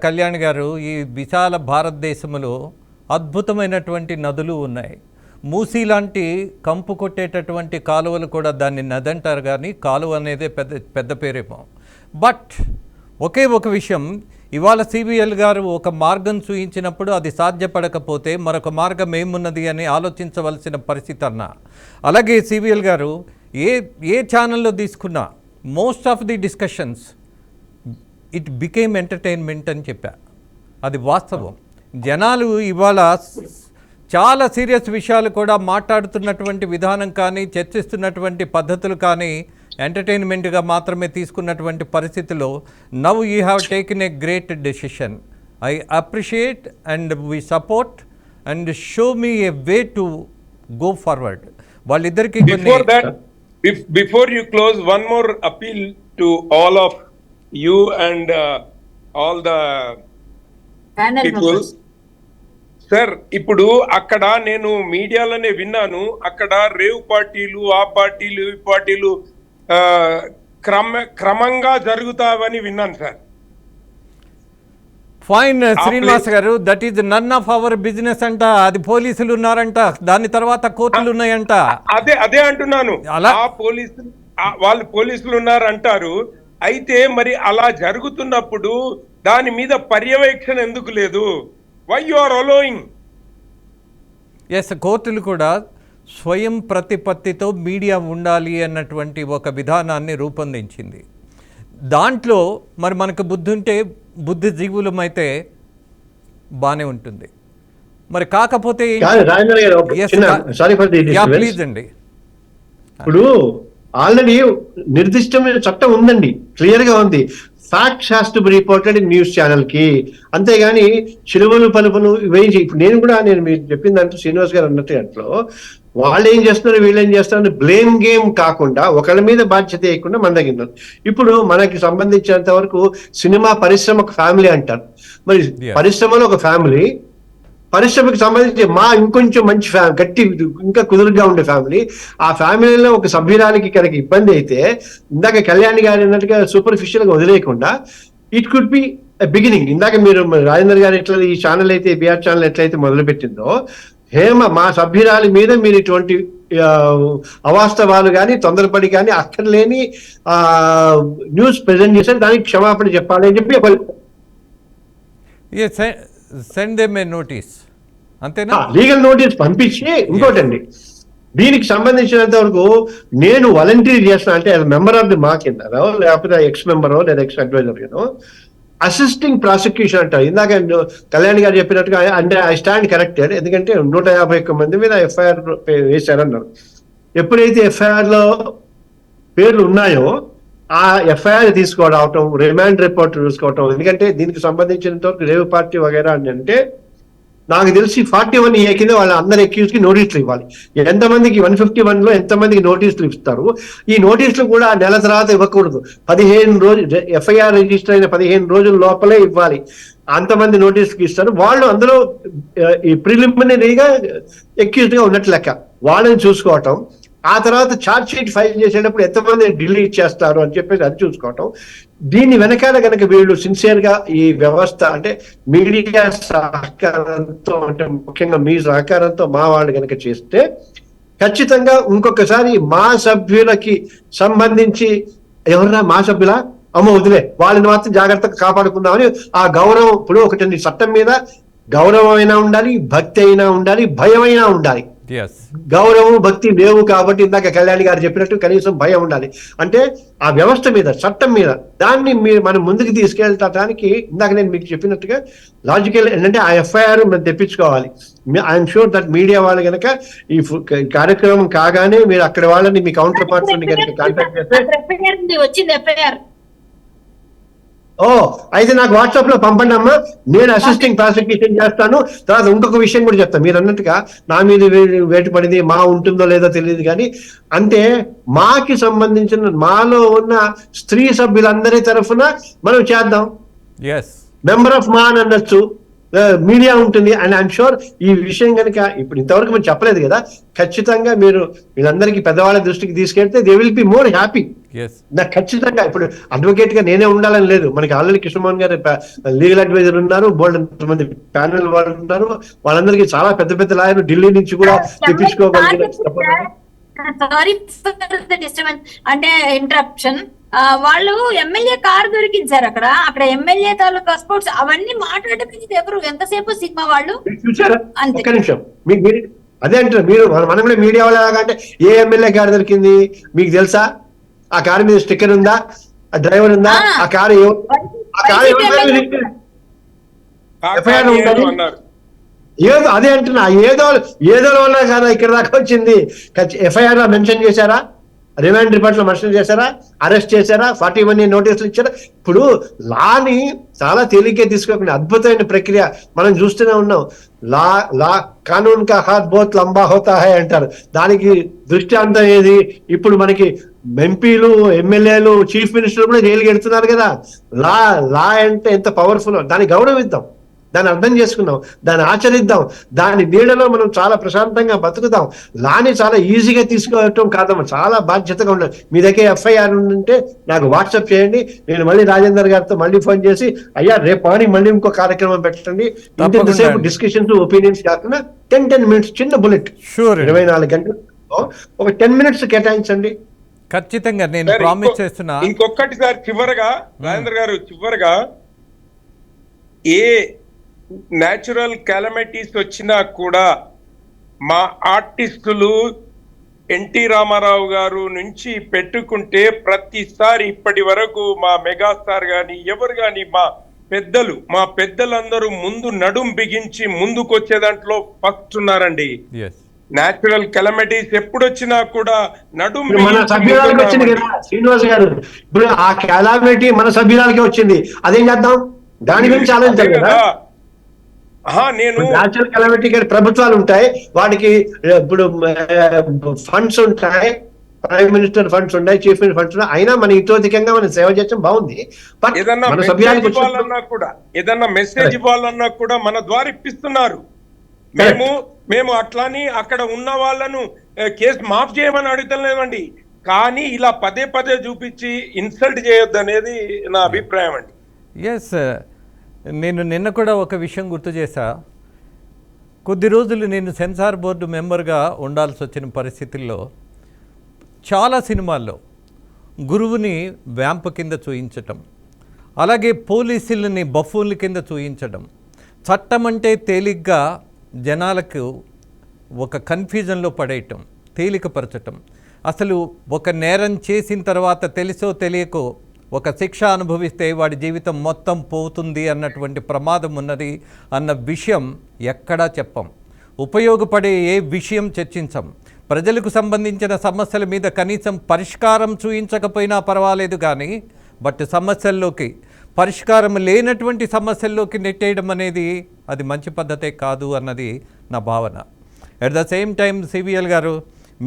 కళ్యాణ్ గారు, ఈ విశాల భారతదేశంలో అద్భుతమైనటువంటి నదులు ఉన్నాయి. మూసీ లాంటి కంపు కొట్టేటటువంటి కాలువలు కూడా దాన్ని నది అంటారు, కానీ కాలువ అనేది పెద్ద పేరేమో. బట్ ఒకే ఒక విషయం, ఇవాళ సిబిఎల్ గారు ఒక మార్గం చూపించినప్పుడు అది సాధ్యపడకపోతే మరొక మార్గం ఏమున్నది అని ఆలోచించవలసిన పరిస్థితి అన్నా. అలాగే సిబిఎల్ గారు ఏ ఛానల్లో తీసుకున్నా most of the discussions it became entertainment అని చెప్పా. అది వాస్తవం. జనాలు ఇవాళ చాలా సీరియస్ విషయాలు కూడా మాట్లాడుతున్నటువంటి విధానం కానీ, చర్చిస్తున్నటువంటి పద్ధతులు కానీ ఎంటర్టైన్మెంట్గా మాత్రమే తీసుకున్నటువంటి పరిస్థితిలో now you have taken a great decision. I appreciate and we support and show me a way to go forward. వాళ్ళిద్దరికీ before you close, one more appeal to all of you and all the people. Sir, ఇప్పుడు అక్కడ నేను మీడియాలోనే విన్నాను, అక్కడ rave పార్టీలు, ఆ పార్టీలు, ఈ పార్టీలు క్రమంగా జరుగుతావని విన్నాను sir. Fine Srinivas garu, that is none of our business అంట. అది పోలీసులు ఉన్నారంట, దాని తర్వాత కోర్టులు ఉన్నాయంట. అదే అంటున్నాను, వాళ్ళు పోలీసులు ఉన్నారంటారు. అయితే మరి అలా జరుగుతున్నప్పుడు దాని మీద పర్యవేక్షణ ఎందుకు లేదు? Why you are allowing? Yes, కోర్టులు కూడా స్వయం ప్రతిపత్తితో మీడియా ఉండాలి అన్నటువంటి ఒక విధానాన్ని రూపొందించింది. దాంట్లో మరి మనకు బుద్ధి ఉంటే, బుద్ధిజీవులమైతే బాగానే ఉంటుంది. మరి కాకపోతే ప్లీజ్ అండి, ఇప్పుడు ఆల్రెడీ నిర్దిష్టమైన చట్టం ఉందండి, క్లియర్ గా ఉంది. Facts has to be reported in news channel కి. అంతేగాని చిలువలు పలుపులు వేయించి, ఇప్పుడు నేను మీరు చెప్పిన దాంట్లో శ్రీనివాస్ గారు అన్నట్టు దాంట్లో వాళ్ళు ఏం చేస్తున్నారు, వీళ్ళు ఏం చేస్తున్నారు, బ్లేమ్ గేమ్ కాకుండా ఒకళ్ళ మీద బాధ్యత వేయకుండా మన దగ్గర. ఇప్పుడు మనకి సంబంధించినంత వరకు సినిమా పరిశ్రమ ఒక ఫ్యామిలీ అంటారు. మరి పరిశ్రమలో ఒక ఫ్యామిలీ, పరిశ్రమకు సంబంధించి ఇంకొంచెం మంచి గట్టి ఇంకా కుదురుగా ఉండే ఫ్యామిలీ, ఆ ఫ్యామిలీలో ఒక సభ్యురాలికి కనుక ఇబ్బంది అయితే, ఇందాక కళ్యాణ్ గారు అన్నట్టుగా సూపర్ఫిషియల్ గా వదిలేయకుండా ఇట్ కుడ్ బి బిగినింగ్. ఇందాక మీరు రాజేందర్ గారు ఎట్లా ఈ ఛానల్ అయితే, బిఆర్ ఛానల్ ఎట్లయితే మొదలుపెట్టిందో, మా సభ్యురాలి మీద మీరు ఇటువంటి అవాస్తవాలు కానీ, తొందరపడి కానీ, అక్కర్లేని న్యూస్ ప్రెజెంట్ చేశారు, దానికి క్షమాపణ చెప్పాలి అని చెప్పి సెండ్ దెమ్ ఏ నోటీస్, అంతేనా? లీగల్ నోటీస్ పంపించి. ఇంకోటండి, దీనికి సంబంధించినంత వరకు నేను వాలంటీర్ చేస్తున్నా అంటే మెంబర్ ఆఫ్ ది మా కింద లేకపోతే ఎక్స్ మెంబరో లేదా ఎక్స్ అడ్వైజర్ అసిస్టింగ్ ప్రాసిక్యూషన్ అంటారు. ఇందాక కళ్యాణ్ గారు చెప్పినట్టుగా అంటే ఐ స్టాండ్ కరెక్టెడ్. ఎందుకంటే 151 మంది మీద ఎఫ్ఐఆర్ వేశారన్నారు. ఎప్పుడైతే ఎఫ్ఐఆర్ లో పేర్లు ఉన్నాయో ఆ ఎఫ్ఐఆర్ తీసుకోవడం, రిమాండ్ రిపోర్ట్ చూసుకోవటం. ఎందుకంటే దీనికి సంబంధించినంత వరకు రేవ్ పార్టీ వగైరా అని అంటే నాకు తెలిసి 41A కింద వాళ్ళ అందరు అక్యూజ్ కి నోటీసులు ఇవ్వాలి. ఎంతమందికి 151 లో ఎంతమందికి నోటీసులు ఇస్తారు? ఈ నోటీసులు కూడా నెల తర్వాత ఇవ్వకూడదు. 15 రోజులు ఎఫ్ఐఆర్ రిజిస్టర్ అయిన 15 రోజుల లోపలే ఇవ్వాలి. అంతమంది నోటీసులు ఇస్తారు. వాళ్ళు అందులో ఈ ప్రిలిమినరీగా అక్యూజ్ గా ఉన్నట్లు లెక్క. వాళ్ళని చూసుకోవటం, ఆ తర్వాత ఛార్జ్ షీట్ ఫైల్ చేసేటప్పుడు ఎంతమంది డిలీట్ చేస్తారు అని చెప్పేసి అది చూసుకోవటం. దీని వెనకాల కనుక వీళ్ళు సిన్సియర్ గా ఈ వ్యవస్థ అంటే మీడియా సహకారంతో అంటే ముఖ్యంగా మీ సహకారంతో మా వాళ్ళు కనుక చేస్తే ఖచ్చితంగా ఇంకొకసారి మా సభ్యులకి సంబంధించి ఎవరన్నా మా సభ్యుల అమ్మ వదిలే వాళ్ళని మాత్రం జాగ్రత్తగా కాపాడుకుందామని ఆ గౌరవం. ఇప్పుడు ఒకటి చట్టం మీద గౌరవం అయినా ఉండాలి, భక్తి అయినా ఉండాలి, భయం అయినా ఉండాలి. గౌరవం భక్తి లేవు కాబట్టి ఇందాక కళ్యాణ్ గారు చెప్పినట్టు కనీసం భయం ఉండాలి. అంటే ఆ వ్యవస్థ మీద, చట్టం మీద దాన్ని మనం ముందుకు తీసుకెళ్ళటానికి ఇందాక నేను మీకు చెప్పినట్టుగా లాజికల్ ఏంటంటే ఆ ఎఫ్ఐఆర్ మనం తెప్పించుకోవాలి. ఐఎమ్ షూర్ దట్ మీడియా వాళ్ళు కనుక ఈ కార్యక్రమం కాగానే మీరు అక్కడ వాళ్ళని మీ కౌంటర్ పార్ట్స్ కనుక కాంటాక్ట్ చేస్తే అయితే నాకు వాట్సాప్ లో పంపండి అమ్మా, నేను అసిస్టింగ్ ప్రాసిక్యూషన్ చేస్తాను. తర్వాత ఇంకొక విషయం కూడా చెప్తాను. మీరు అన్నట్టుగా నా మీద వేటు పడింది మా ఉంటుందో లేదో తెలియదు కానీ అంటే మాకి సంబంధించిన మాలో ఉన్న స్త్రీ సభ్యులందరి తరఫున మనం చేద్దాం. మెంబర్ ఆఫ్ మా అని అనొచ్చు, మీడియా ఉంటుంది. అండ్ ఐఎమ్ షూర్ ఈ విషయం కనుక ఇప్పుడు ఇంతవరకు మనం చెప్పలేదు కదా, ఖచ్చితంగా మీరు వీళ్ళందరికీ పెద్దవాళ్ళ దృష్టికి తీసుకెళ్తే they will be more happy. నాకు ఖచ్చితంగా ఇప్పుడు అడ్వకేట్ గా నేనే ఉండాలని లేదు. మనకి ఆల్రెడీ కృష్ణమోహన్ గారు లీగల్ అడ్వైజర్ ఉన్నారు, బోల్డ్ మంది ప్యానెల్ వాళ్ళు ఉన్నారు. వాళ్ళందరికీ చాలా పెద్ద పెద్ద లాయర్లు ఢిల్లీ నుంచి కూడా తెప్పించుకోగలిగిన. సారీ ఫర్ ద డిస్టర్బెన్స్ అంటే ఇంటరప్షన్. వాళ్ళు ఎమ్మెల్యే కారు దొరికించారు అక్కడ ఎమ్మెల్యే తాలూకా స్పోర్ట్స్ అవన్నీ మాట్లాడేది ఎవరు? ఎంతసేపు సినిమా వాళ్ళు చూసారా? ఒక్క నిమిషం, మీకు అదే అంటారు మీరు. మనం కూడా మీడియా వాళ్ళ అంటే ఏ ఎమ్మెల్యే కారు దొరికింది మీకు తెలుసా? ఆ కారు మీద స్టిక్కర్ ఉందా? ఆ డ్రైవర్ ఉందా? ఆ కారు ఏదో అదే అంటున్నా, ఏదో వల్ల కదా ఇక్కడ దాకా వచ్చింది. ఎఫ్ఐఆర్ లో మెన్షన్ చేశారా? రిమాండ్ రిపోర్ట్ లో మెన్షన్ చేశారా? అరెస్ట్ చేశారా? 41 నోటీసులు ఇచ్చారా? ఇప్పుడు లాని చాలా తేలిగ్గా తీసుకోకుండా అద్భుతమైన ప్రక్రియ మనం చూస్తూనే ఉన్నాం. లా కానూన్ కా హాత్ బహుత్ లంబా హోతా హై అంటారు. దానికి దృష్టాంతం ఏది? ఇప్పుడు మనకి ఎంపీలు, ఎమ్మెల్యేలు, చీఫ్ మినిస్టర్ కూడా జైలుకి వెళ్తున్నారు కదా. లా అంటే ఎంత పవర్ఫుల్, దాన్ని గౌరవిద్దాం, దాన్ని అర్థం చేసుకుందాం, దాన్ని ఆచరిద్దాం, దాని నీడలో మనం చాలా ప్రశాంతంగా బతుకుదాం. లాని చాలా ఈజీగా తీసుకోవటం కాదమ్మా, చాలా బాధ్యతగా ఉండాలి. మీ దగ్గర ఎఫ్ఐఆర్ ఉంటే నాకు వాట్సాప్ చేయండి. నేను మళ్ళీ రాజేందర్ గారితో మళ్ళీ ఫోన్ చేసి అయ్యా రేపు మార్నింగ్ మళ్ళీ ఇంకో కార్యక్రమం పెట్టండి. ఇంతసేపు డిస్కషన్స్ ఒపీనియన్స్ కాకుండా 10 మినిట్స్ చిన్న బుల్లెట్ 24 గంటలు ఒక 10 మినిట్స్ కేటాయించండి. ఖచ్చితంగా నేను ప్రామిస్ చేస్తున్నా. ఇంకొకటి సార్ చివరగా రాజేందర్ గారు, చివరగా ఏ న్యాచురల్ క్యాలమిటీస్ వచ్చినా కూడా మా ఆర్టిస్టులు ఎన్టీ రామారావు గారు నుంచి పెట్టుకుంటే ప్రతిసారి ఇప్పటి వరకు మా మెగాస్టార్ గాని ఎవరు గాని మా పెద్దలందరూ ముందు నడుం బిగించి ముందుకొచ్చే దాంట్లో ఫస్ట్ ఉన్నారండి. న్యాచురల్ కెలమిటీస్ ఎప్పుడు వచ్చినా కూడా నడుం మన సభ్యురాలకి వచ్చింది కదా శ్రీనివాస్ గారు. ఇప్పుడు ఆ కెలామిటీ మన సభ్యురాలకి వచ్చింది, అదేం చేద్దాం? దాని గురించి ఆలోచించాలి కదా. నేను న్యాచురల్ కెలామిటీ ప్రభుత్వాలు ఉంటాయి, వాటికి ఇప్పుడు ఫండ్స్ ఉంటాయి, ప్రైమ్ మినిస్టర్ ఫండ్స్ ఉన్నాయి, చీఫ్ మినిస్టర్ ఫండ్స్ ఉన్నాయి. అయినా మన ఇతోధికంగా మనం సేవ చేయడం బాగుంది. ఏదన్నా మెసేజ్ ఇవ్వాలన్నా కూడా మన ద్వారా ఇప్పిస్తున్నారు. మేము అట్లాని అక్కడ ఉన్న వాళ్ళను కేసు మాఫ్ చేయమని అడుగుతలేమండి, కానీ ఇలా పదే చూపించి ఇన్సల్ట్ చేయొద్దు అనేది నా అభిప్రాయం అండి. నేను నిన్న కూడా ఒక విషయం గుర్తు చేశా. కొద్ది రోజులు నేను సెన్సార్ బోర్డు మెంబర్గా ఉండాల్సి వచ్చిన పరిస్థితుల్లో చాలా సినిమాల్లో గురువుని వ్యాంప్ కింద చూయించటం, అలాగే పోలీసులని బఫూన్ల కింద చూయించడం, చట్టం అంటే తేలిగ్గా జనాలకు ఒక కన్ఫ్యూజన్లో పడేయటం, తేలికపరచటం. అసలు ఒక నేరం చేసిన తర్వాత తెలుసో తెలియకో ఒక శిక్ష అనుభవిస్తే వాడి జీవితం మొత్తం పోతుంది అన్నటువంటి ప్రమాదం ఉన్నది అన్న విషయం ఎక్కడా చెప్పం. ఉపయోగపడే ఏ విషయం చర్చించం. ప్రజలకు సంబంధించిన సమస్యల మీద కనీసం పరిష్కారం చూపించకపోయినా పర్వాలేదు, కానీ బట్ సమస్యల్లోకి పరిష్కారం లేనటువంటి సమస్యల్లోకి నెట్టేయడం అనేది అది మంచి పద్ధతే కాదు అన్నది నా భావన. At the same time CVL గారు,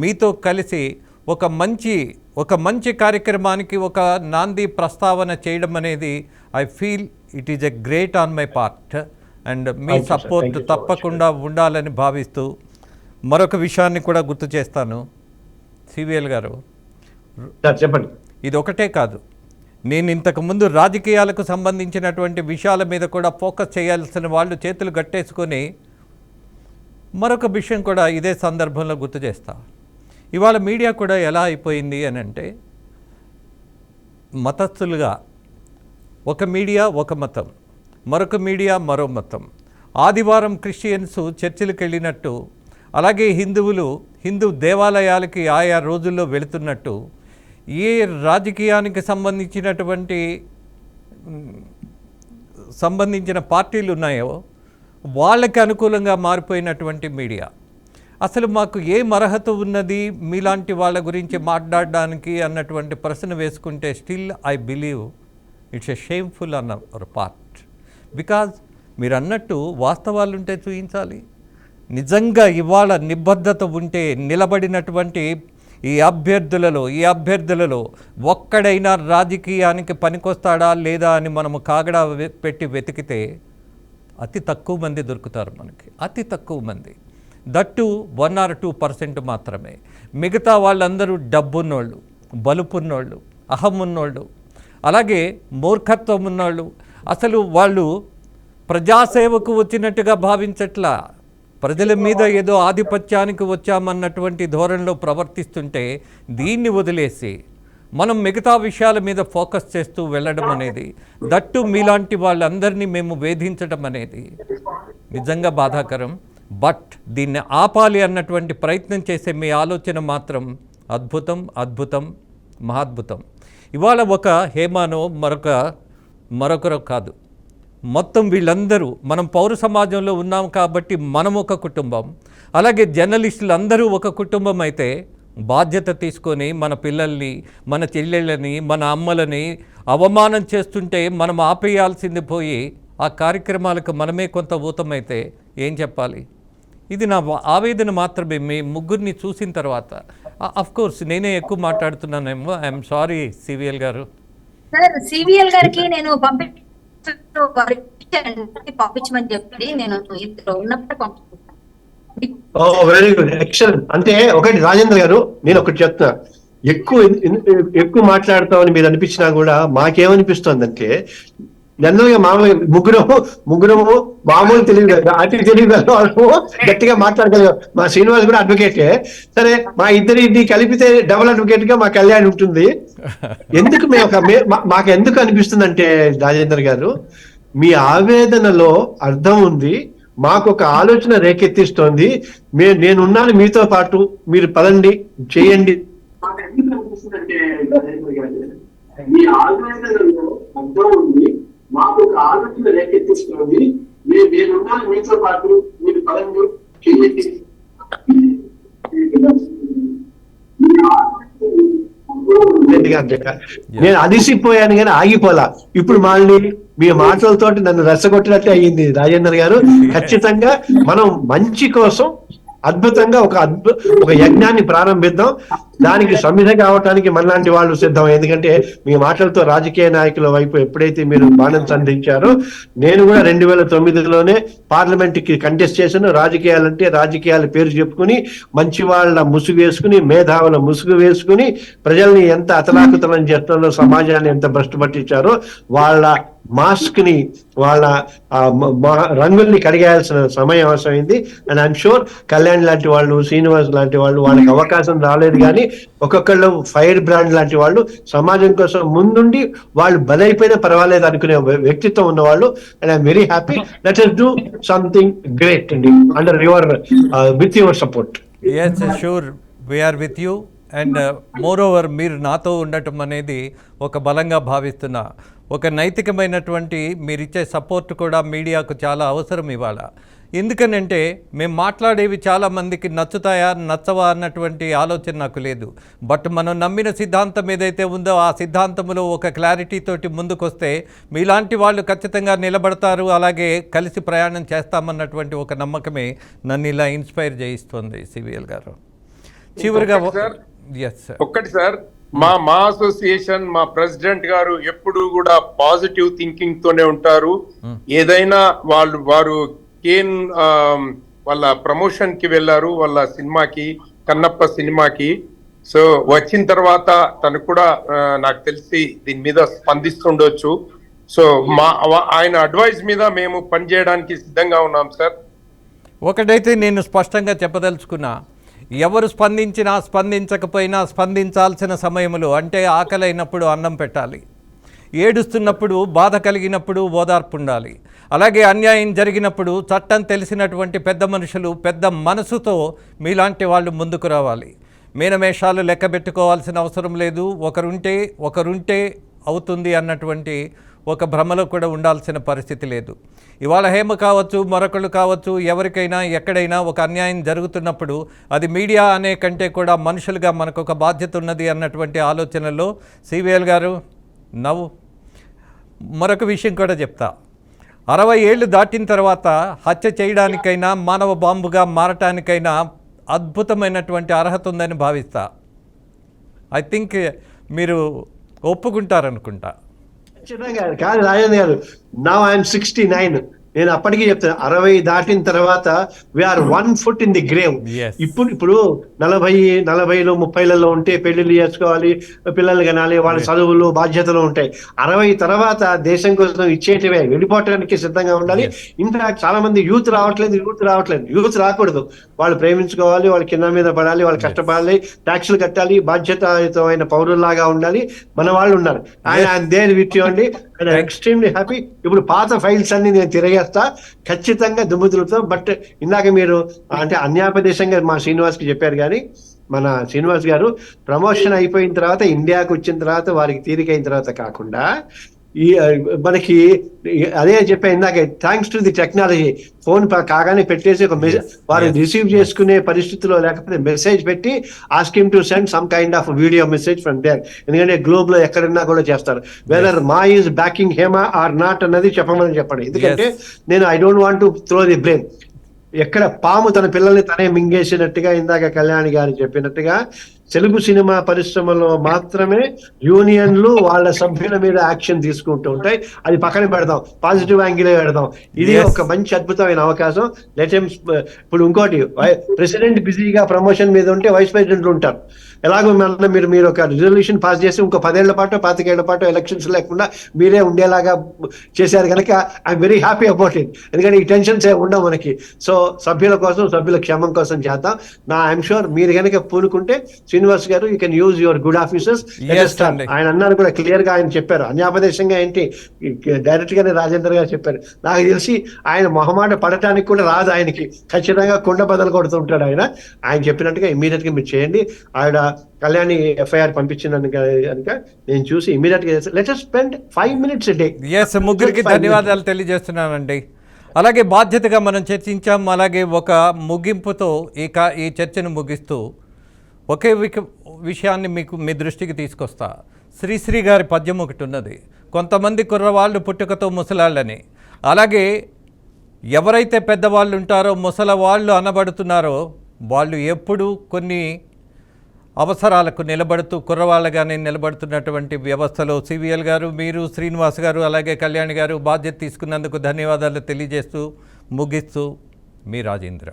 మీతో కలిసి ఒక మంచి కార్యక్రమానికి ఒక నాంది ప్రస్తావన చేయడం అనేది I feel it is a great on my part and me support తప్పకుండా ఉండాలని భావిస్తూ మరొక విషయాన్ని కూడా గుర్తు చేస్తాను. సివిఎల్ గారు, చెప్పండి. ఇది ఒకటే కాదు, నేను ఇంతకుముందు రాజకీయాలకు సంబంధించినటువంటి విషయాల మీద కూడా ఫోకస్ చేయాల్సిన వాళ్ళు చేతులు కట్టేసుకొని మరొక విషయం కూడా ఇదే సందర్భంలో గుర్తు చేస్తా. ఇవాళ మీడియా కూడా ఎలా అయిపోయింది అని అంటే, మతస్థులుగా ఒక మీడియా ఒక మతం, మరొక మీడియా మరో మతం. ఆదివారం క్రిస్టియన్స్ చర్చిలకు వెళ్ళినట్టు, అలాగే హిందువులు హిందూ దేవాలయాలకి ఆయా రోజుల్లో వెళుతున్నట్టు, ఏ రాజకీయానికి సంబంధించిన పార్టీలు ఉన్నాయో వాళ్ళకి అనుకూలంగా మారిపోయినటువంటి మీడియా. అసలు మాకు ఏం అర్హత ఉన్నది మీలాంటి వాళ్ళ గురించి మాట్లాడడానికి అన్నటువంటి ప్రశ్న వేసుకుంటే still I believe it's a shameful అన్న పార్ట్. బికాజ్ మీరు అన్నట్టు వాస్తవాలు ఉంటే చూపించాలి. నిజంగా ఇవాళ నిబద్ధత ఉంటే నిలబడినటువంటి ఈ అభ్యర్థులలో ఒక్కడైనా రాజకీయానికి పనికొస్తాడా లేదా అని మనము కాగడా పెట్టి వెతికితే అతి తక్కువ మంది దొరుకుతారు మనకి, అతి తక్కువ మంది. దట్టు 1 or 2% మాత్రమే. మిగతా వాళ్ళందరూ డబ్బున్నోళ్ళు, బలుపున్నోళ్ళు, అహం ఉన్నోళ్ళు, అలాగే మూర్ఖత్వం ఉన్నోళ్ళు. అసలు వాళ్ళు ప్రజాసేవకు వచ్చినట్టుగా భావించట్లా, ప్రజల మీద ఏదో ఆధిపత్యానికి వచ్చామన్నటువంటి ధోరణిలో ప్రవర్తిస్తుంటే దీన్ని వదిలేసి మనం మిగతా విషయాల మీద ఫోకస్ చేస్తూ వెళ్ళడం అనేది, దట్టు మీలాంటి వాళ్ళందరినీ మేము వేధించడం అనేది నిజంగా బాధాకరం. బట్ దీన్ని ఆపాలి అన్నటువంటి ప్రయత్నం చేసే మీ ఆలోచన మాత్రం అద్భుతం, మహాద్భుతం. ఇవాళ ఒక హేమానో మరొకరు కాదు, మొత్తం వీళ్ళందరూ మనం పౌర సమాజంలో ఉన్నాం కాబట్టి మనం ఒక కుటుంబం. అలాగే జర్నలిస్టులు అందరూ ఒక కుటుంబం అయితే బాధ్యత తీసుకొని మన పిల్లల్ని, మన చెల్లెళ్ళని, మన అమ్మలని అవమానం చేస్తుంటే మనం ఆపేయాల్సింది పోయి ఆ కార్యక్రమాలకు మనమే కొంత ఊతమైతే ఏం చెప్పాలి? ఇది నా ఆవేదన మాత్రమే మీ ముగ్గురిని చూసిన తర్వాత. అఫ్ కోర్స్ నేనే ఎక్కువ మాట్లాడుతున్నానేమో, ఐఎమ్ సారీ సివిఎల్ గారు. సార్, సివిఎల్ గారికి నేను పంపించమని చెప్పి నేను ఇందులో ఉన్నప్పుడు వెరీ గుడ్, ఎక్సలెంట్. అంటే ఒకటి రాజేంద్ర గారు, నేను ఒకటి చెప్తున్నా, ఎక్కువ మాట్లాడతామని మీరు అనిపించినా కూడా మాకేమనిపిస్తుంది అంటే, జనరల్ గా ముగ్గురము మామూలు తెలియదు, అతి తెలియదు, గట్టిగా మాట్లాడగలిగాం. మా శ్రీనివాస్ కూడా అడ్వకేటే. సరే, మా ఇద్దరిని కలిపితే డబుల్ అడ్వకేట్ గా మా కళ్యాణ్ ఉంటుంది. ఎందుకు మాకు ఎందుకు అనిపిస్తుంది అంటే, రాజేంద్ర గారు, మీ ఆవేదనలో అర్థం ఉంది, మాకు ఒక ఆలోచన రేకెత్తిస్తోంది. నేనున్నాను మీతో పాటు, మీరు పదండి చేయండి. మీ ఆవేదనలో అర్థం ఉంది, మాకు ఒక ఆలోచన రేకెత్తిస్తోంది. నేనున్నాను మీతో పాటు, మీరు పదండి చేయండి. నేను అదిసిపోయాను కానీ ఆగిపోలా. ఇప్పుడు మళ్ళీ మీ మాటలతో నన్ను రెచ్చగొట్టినట్టే అయ్యింది రాజేంద్ర గారు. ఖచ్చితంగా మనం మంచి కోసం అద్భుతంగా ఒక యజ్ఞాన్ని ప్రారంభిద్దాం. దానికి సమిధ కావటానికి మనలాంటి వాళ్ళు సిద్ధం. ఎందుకంటే మీ మాటలతో రాజకీయ నాయకుల వైపు ఎప్పుడైతే మీరు బాణం సంధించారో, నేను కూడా 2009లోనే పార్లమెంట్ కి కంటెస్ట్ చేశాను. రాజకీయాలంటే రాజకీయాల పేరు చెప్పుకుని, మంచి వాళ్ళ ముసుగు వేసుకుని, మేధావుల ముసుగు వేసుకుని ప్రజల్ని ఎంత అతలాకుతలం చేస్తున్నారో, సమాజాన్ని ఎంత భ్రష్టు పట్టించారో, వాళ్ళ మాస్క్ ని, వాళ్ళ రంగుల్ని కడిగేయాల్సిన సమయం అవసరమైంది. అండ్ ఐఎమ్ షూర్ కళ్యాణ్ లాంటి వాళ్ళు, శ్రీనివాస్ లాంటి వాళ్ళు, వాళ్ళకి అవకాశం రాలేదు కానీ ఒక్కొక్కళ్ళు ఫైర్ బ్రాండ్ లాంటి వాళ్ళు సమాజం కోసం ముందుండి వాళ్ళు బలైపోయినా పర్వాలేదు అనుకునే వ్యక్తిత్వం ఉన్నవాళ్ళు. And I'm very happy. Let us do something great అండి, under your with your support. Yes, sure. We are with you and moreover మీరు నాతో ఉండటం అనేది ఒక బలంగా భావిస్తున్నా. ఒక నైతికమైనటువంటి మీరిచ్చే సపోర్ట్ కూడా మీడియాకు చాలా అవసరం ఇవాళ. ఎందుకనంటే మేము మాట్లాడేవి చాలామందికి నచ్చుతాయా నచ్చవా అన్నటువంటి ఆలోచన నాకు లేదు. బట్ మనం నమ్మిన సిద్ధాంతం ఏదైతే ఉందో ఆ సిద్ధాంతంలో ఒక క్లారిటీ తోటి ముందుకొస్తే మీలాంటి వాళ్ళు ఖచ్చితంగా నిలబడతారు, అలాగే కలిసి ప్రయాణం చేస్తామన్నటువంటి ఒక నమ్మకమే నన్ను ఇలా ఇన్స్పైర్ చేయిస్తుంది సివిఎల్ గారు. చివరిగా ఒక్కటి సార్, మా అసోసియేషన్ మా ప్రెసిడెంట్ గారు ఎప్పుడు కూడా పాజిటివ్ థింకింగ్ తోనే ఉంటారు. ఏదైనా వారు కేన్ వాళ్ళ ప్రమోషన్ కి వెళ్ళారు, వాళ్ళ సినిమాకి, కన్నప్ప సినిమాకి. సో వచ్చిన తర్వాత తను కూడా నాకు తెలిసి దీని మీద స్పందిస్తుండొచ్చు. సో ఆయన అడ్వైస్ మీద మేము పనిచేయడానికి సిద్ధంగా ఉన్నాం సార్. ఒకటైతే నేను స్పష్టంగా చెప్పదలుచుకున్నా, ఎవరు స్పందించినా స్పందించకపోయినా స్పందించాల్సిన సమయంలో, అంటే ఆకలైనప్పుడు అన్నం పెట్టాలి, ఏడుస్తున్నప్పుడు బాధ కలిగినప్పుడు ఓదార్పు ఉండాలి, అలాగే అన్యాయం జరిగినప్పుడు చట్టం తెలిసినటువంటి పెద్ద మనుషులు పెద్ద మనసుతో మీలాంటి వాళ్ళు ముందుకు రావాలి. మీనమేషాలు లెక్క పెట్టుకోవాల్సిన అవసరం లేదు. ఒకరుంటే అవుతుంది అన్నటువంటి ఒక భ్రమలో కూడా ఉండాల్సిన పరిస్థితి లేదు. ఇవాళ హేమ కావచ్చు, మరొకళ్ళు కావచ్చు, ఎవరికైనా ఎక్కడైనా ఒక అన్యాయం జరుగుతున్నప్పుడు అది మీడియా అనే కంటే కూడా మనుషులుగా మనకు ఒక బాధ్యత ఉన్నది అన్నటువంటి ఆలోచనలో సివిఎల్ గారు మరొక విషయం కూడా చెప్తా. 60 ఏళ్ళు దాటిన తర్వాత హత్య చేయడానికైనా మానవ బాంబుగా మారటానికైనా అద్భుతమైనటువంటి అర్హత ఉందని భావిస్తా. ఐ థింక్ మీరు ఒప్పుకుంటారనుకుంటా. ఖచ్చితంగా కాదు రాజేంద్ర గారు, నౌ ఐఎమ్ 69. నేను అప్పటికీ చెప్తాను, 60 దాటిన తర్వాత we are 1 foot in the grave. ఇప్పుడు 40లో 30లలో ఉంటే పెళ్లిళ్ళు చేసుకోవాలి, పిల్లలు కనాలి, వాళ్ళ చదువులు బాధ్యతలు ఉంటాయి. 60 తర్వాత దేశం కోసం ఇచ్చేటివే, వెళ్ళిపోవటానికి సిద్ధంగా ఉండాలి. ఇన్ఫాక్ట్ చాలా మంది యూత్ రావట్లేదు. యూత్ రాకూడదు. వాళ్ళు ప్రేమించుకోవాలి, వాళ్ళ కింద మీద పడాలి, వాళ్ళు కష్టపడాలి, ట్యాక్సులు కట్టాలి, బాధ్యతయుతమైన పౌరుల్లాగా ఉండాలి. మన వాళ్ళు ఉన్నారు. ఆయన దేర్ విత్ యూ అండి. Extremely happy. ఇప్పుడు పాత ఫైల్స్ అన్ని నేను తిరగేస్తా, ఖచ్చితంగా దుమ్ముదులుతాం. బట్ ఇందాక మీరు అంటే అన్యాపదేశంగా మా శ్రీనివాస్ కి చెప్పారు, కానీ మన శ్రీనివాస్ గారు ప్రమోషన్ అయిపోయిన తర్వాత ఇండియాకి వచ్చిన తర్వాత వారికి తీరిక అయిన తర్వాత కాకుండా మనకి అదే చెప్పా ఇందాక, thanks to the technology, phone కాగానే పెట్టేసి ఒక వారు రిసీవ్ చేసుకునే పరిస్థితిలో లేకపోతే మెసేజ్ పెట్టి asking to send some kind of video message from there. ఎందుకంటే గ్లోబ్ లో ఎక్కడన్నా కూడా చేస్తారు. Whether MAA is backing Hema or not అన్నది చెప్పండి. ఎందుకంటే నేను I don't want to throw the blame. ఎక్కడ పాము తన పిల్లల్ని తనే మింగేసినట్టుగా ఇందాక కళ్యాణి గారు చెప్పినట్టుగా తెలుగు సినిమా పరిశ్రమలో మాత్రమే యూనియన్లు వాళ్ళ సభ్యుల మీద యాక్షన్ తీసుకుంటూ ఉంటాయి. అది పక్కన పెడదాం, పాజిటివ్ యాంగిల్ పెడదాం. ఇది ఒక మంచి అద్భుతమైన అవకాశం. ఇప్పుడు ఇంకోటి, ప్రెసిడెంట్ బిజీగా ప్రమోషన్ మీద ఉంటే వైస్ ప్రెసిడెంట్లు ఉంటారు. ఎలాగో మీరు ఒక రిజల్యూషన్ పాస్ చేసి ఇంకో 10 ఏళ్ల పాటు 25 ఏళ్ల పాటు ఎలక్షన్స్ లేకుండా మీరే ఉండేలాగా చేశారు కనుక I'm very happy about it. ఎందుకంటే ఈ టెన్షన్స్ ఉండవు మనకి. సో సభ్యుల కోసం, సభ్యుల క్షేమం కోసం చేద్దాం. ఐఎమ్ షూర్ మీరు కనుక పూనుకుంటే శ్రీనివాస్ గారు, you can use your good officers. ఆయన అన్నారు కూడా క్లియర్ గా, ఆయన చెప్పారు అన్యాపదేశంగా ఏంటి, డైరెక్ట్ గానే రాజేంద్ర గారు చెప్పారు. నాకు తెలిసి ఆయన మొహమాట పడటానికి కూడా రాదు ఆయనకి, ఖచ్చితంగా కుండ బదలు కొడుతుంటాడు ఆయన చెప్పినట్టుగా ఇమీడియట్ గా మీరు చేయండి. ఆవిడ కళ్యాణి ఎఫ్ఐఆర్ పంపించిందని కనుక నేను చూసి ఇమీడియట్ గా let us spend 5 minutes a day. ముగ్గురికి ధన్యవాదాలు తెలియజేస్తున్నానండి. అలాగే బాధ్యతగా మనం చర్చించాం. అలాగే ఒక ముగింపుతో ఈ చర్చను ముగిస్తూ ఒకే విషయాన్ని మీ దృష్టికి తీసుకొస్తా. శ్రీశ్రీ గారి పద్యం ఒకటి ఉన్నది, కొంతమంది కుర్రవాళ్ళు పుట్టుకతో ముసలాళ్ళని. అలాగే ఎవరైతే పెద్దవాళ్ళు ఉంటారో, ముసలవాళ్ళు అనబడుతున్నారో, వాళ్ళు ఎప్పుడూ కొన్ని అవసరాలకు నిలబడుతూ కుర్రవాళ్ళగానే నిలబడుతున్నటువంటి వ్యవస్థలో సివిఎల్ గారు, మీరు, శ్రీనివాస్ గారు, అలాగే కళ్యాణి గారు బాధ్యత తీసుకున్నందుకు ధన్యవాదాలు తెలియజేస్తూ ముగిస్తూ మీ రాజేంద్ర.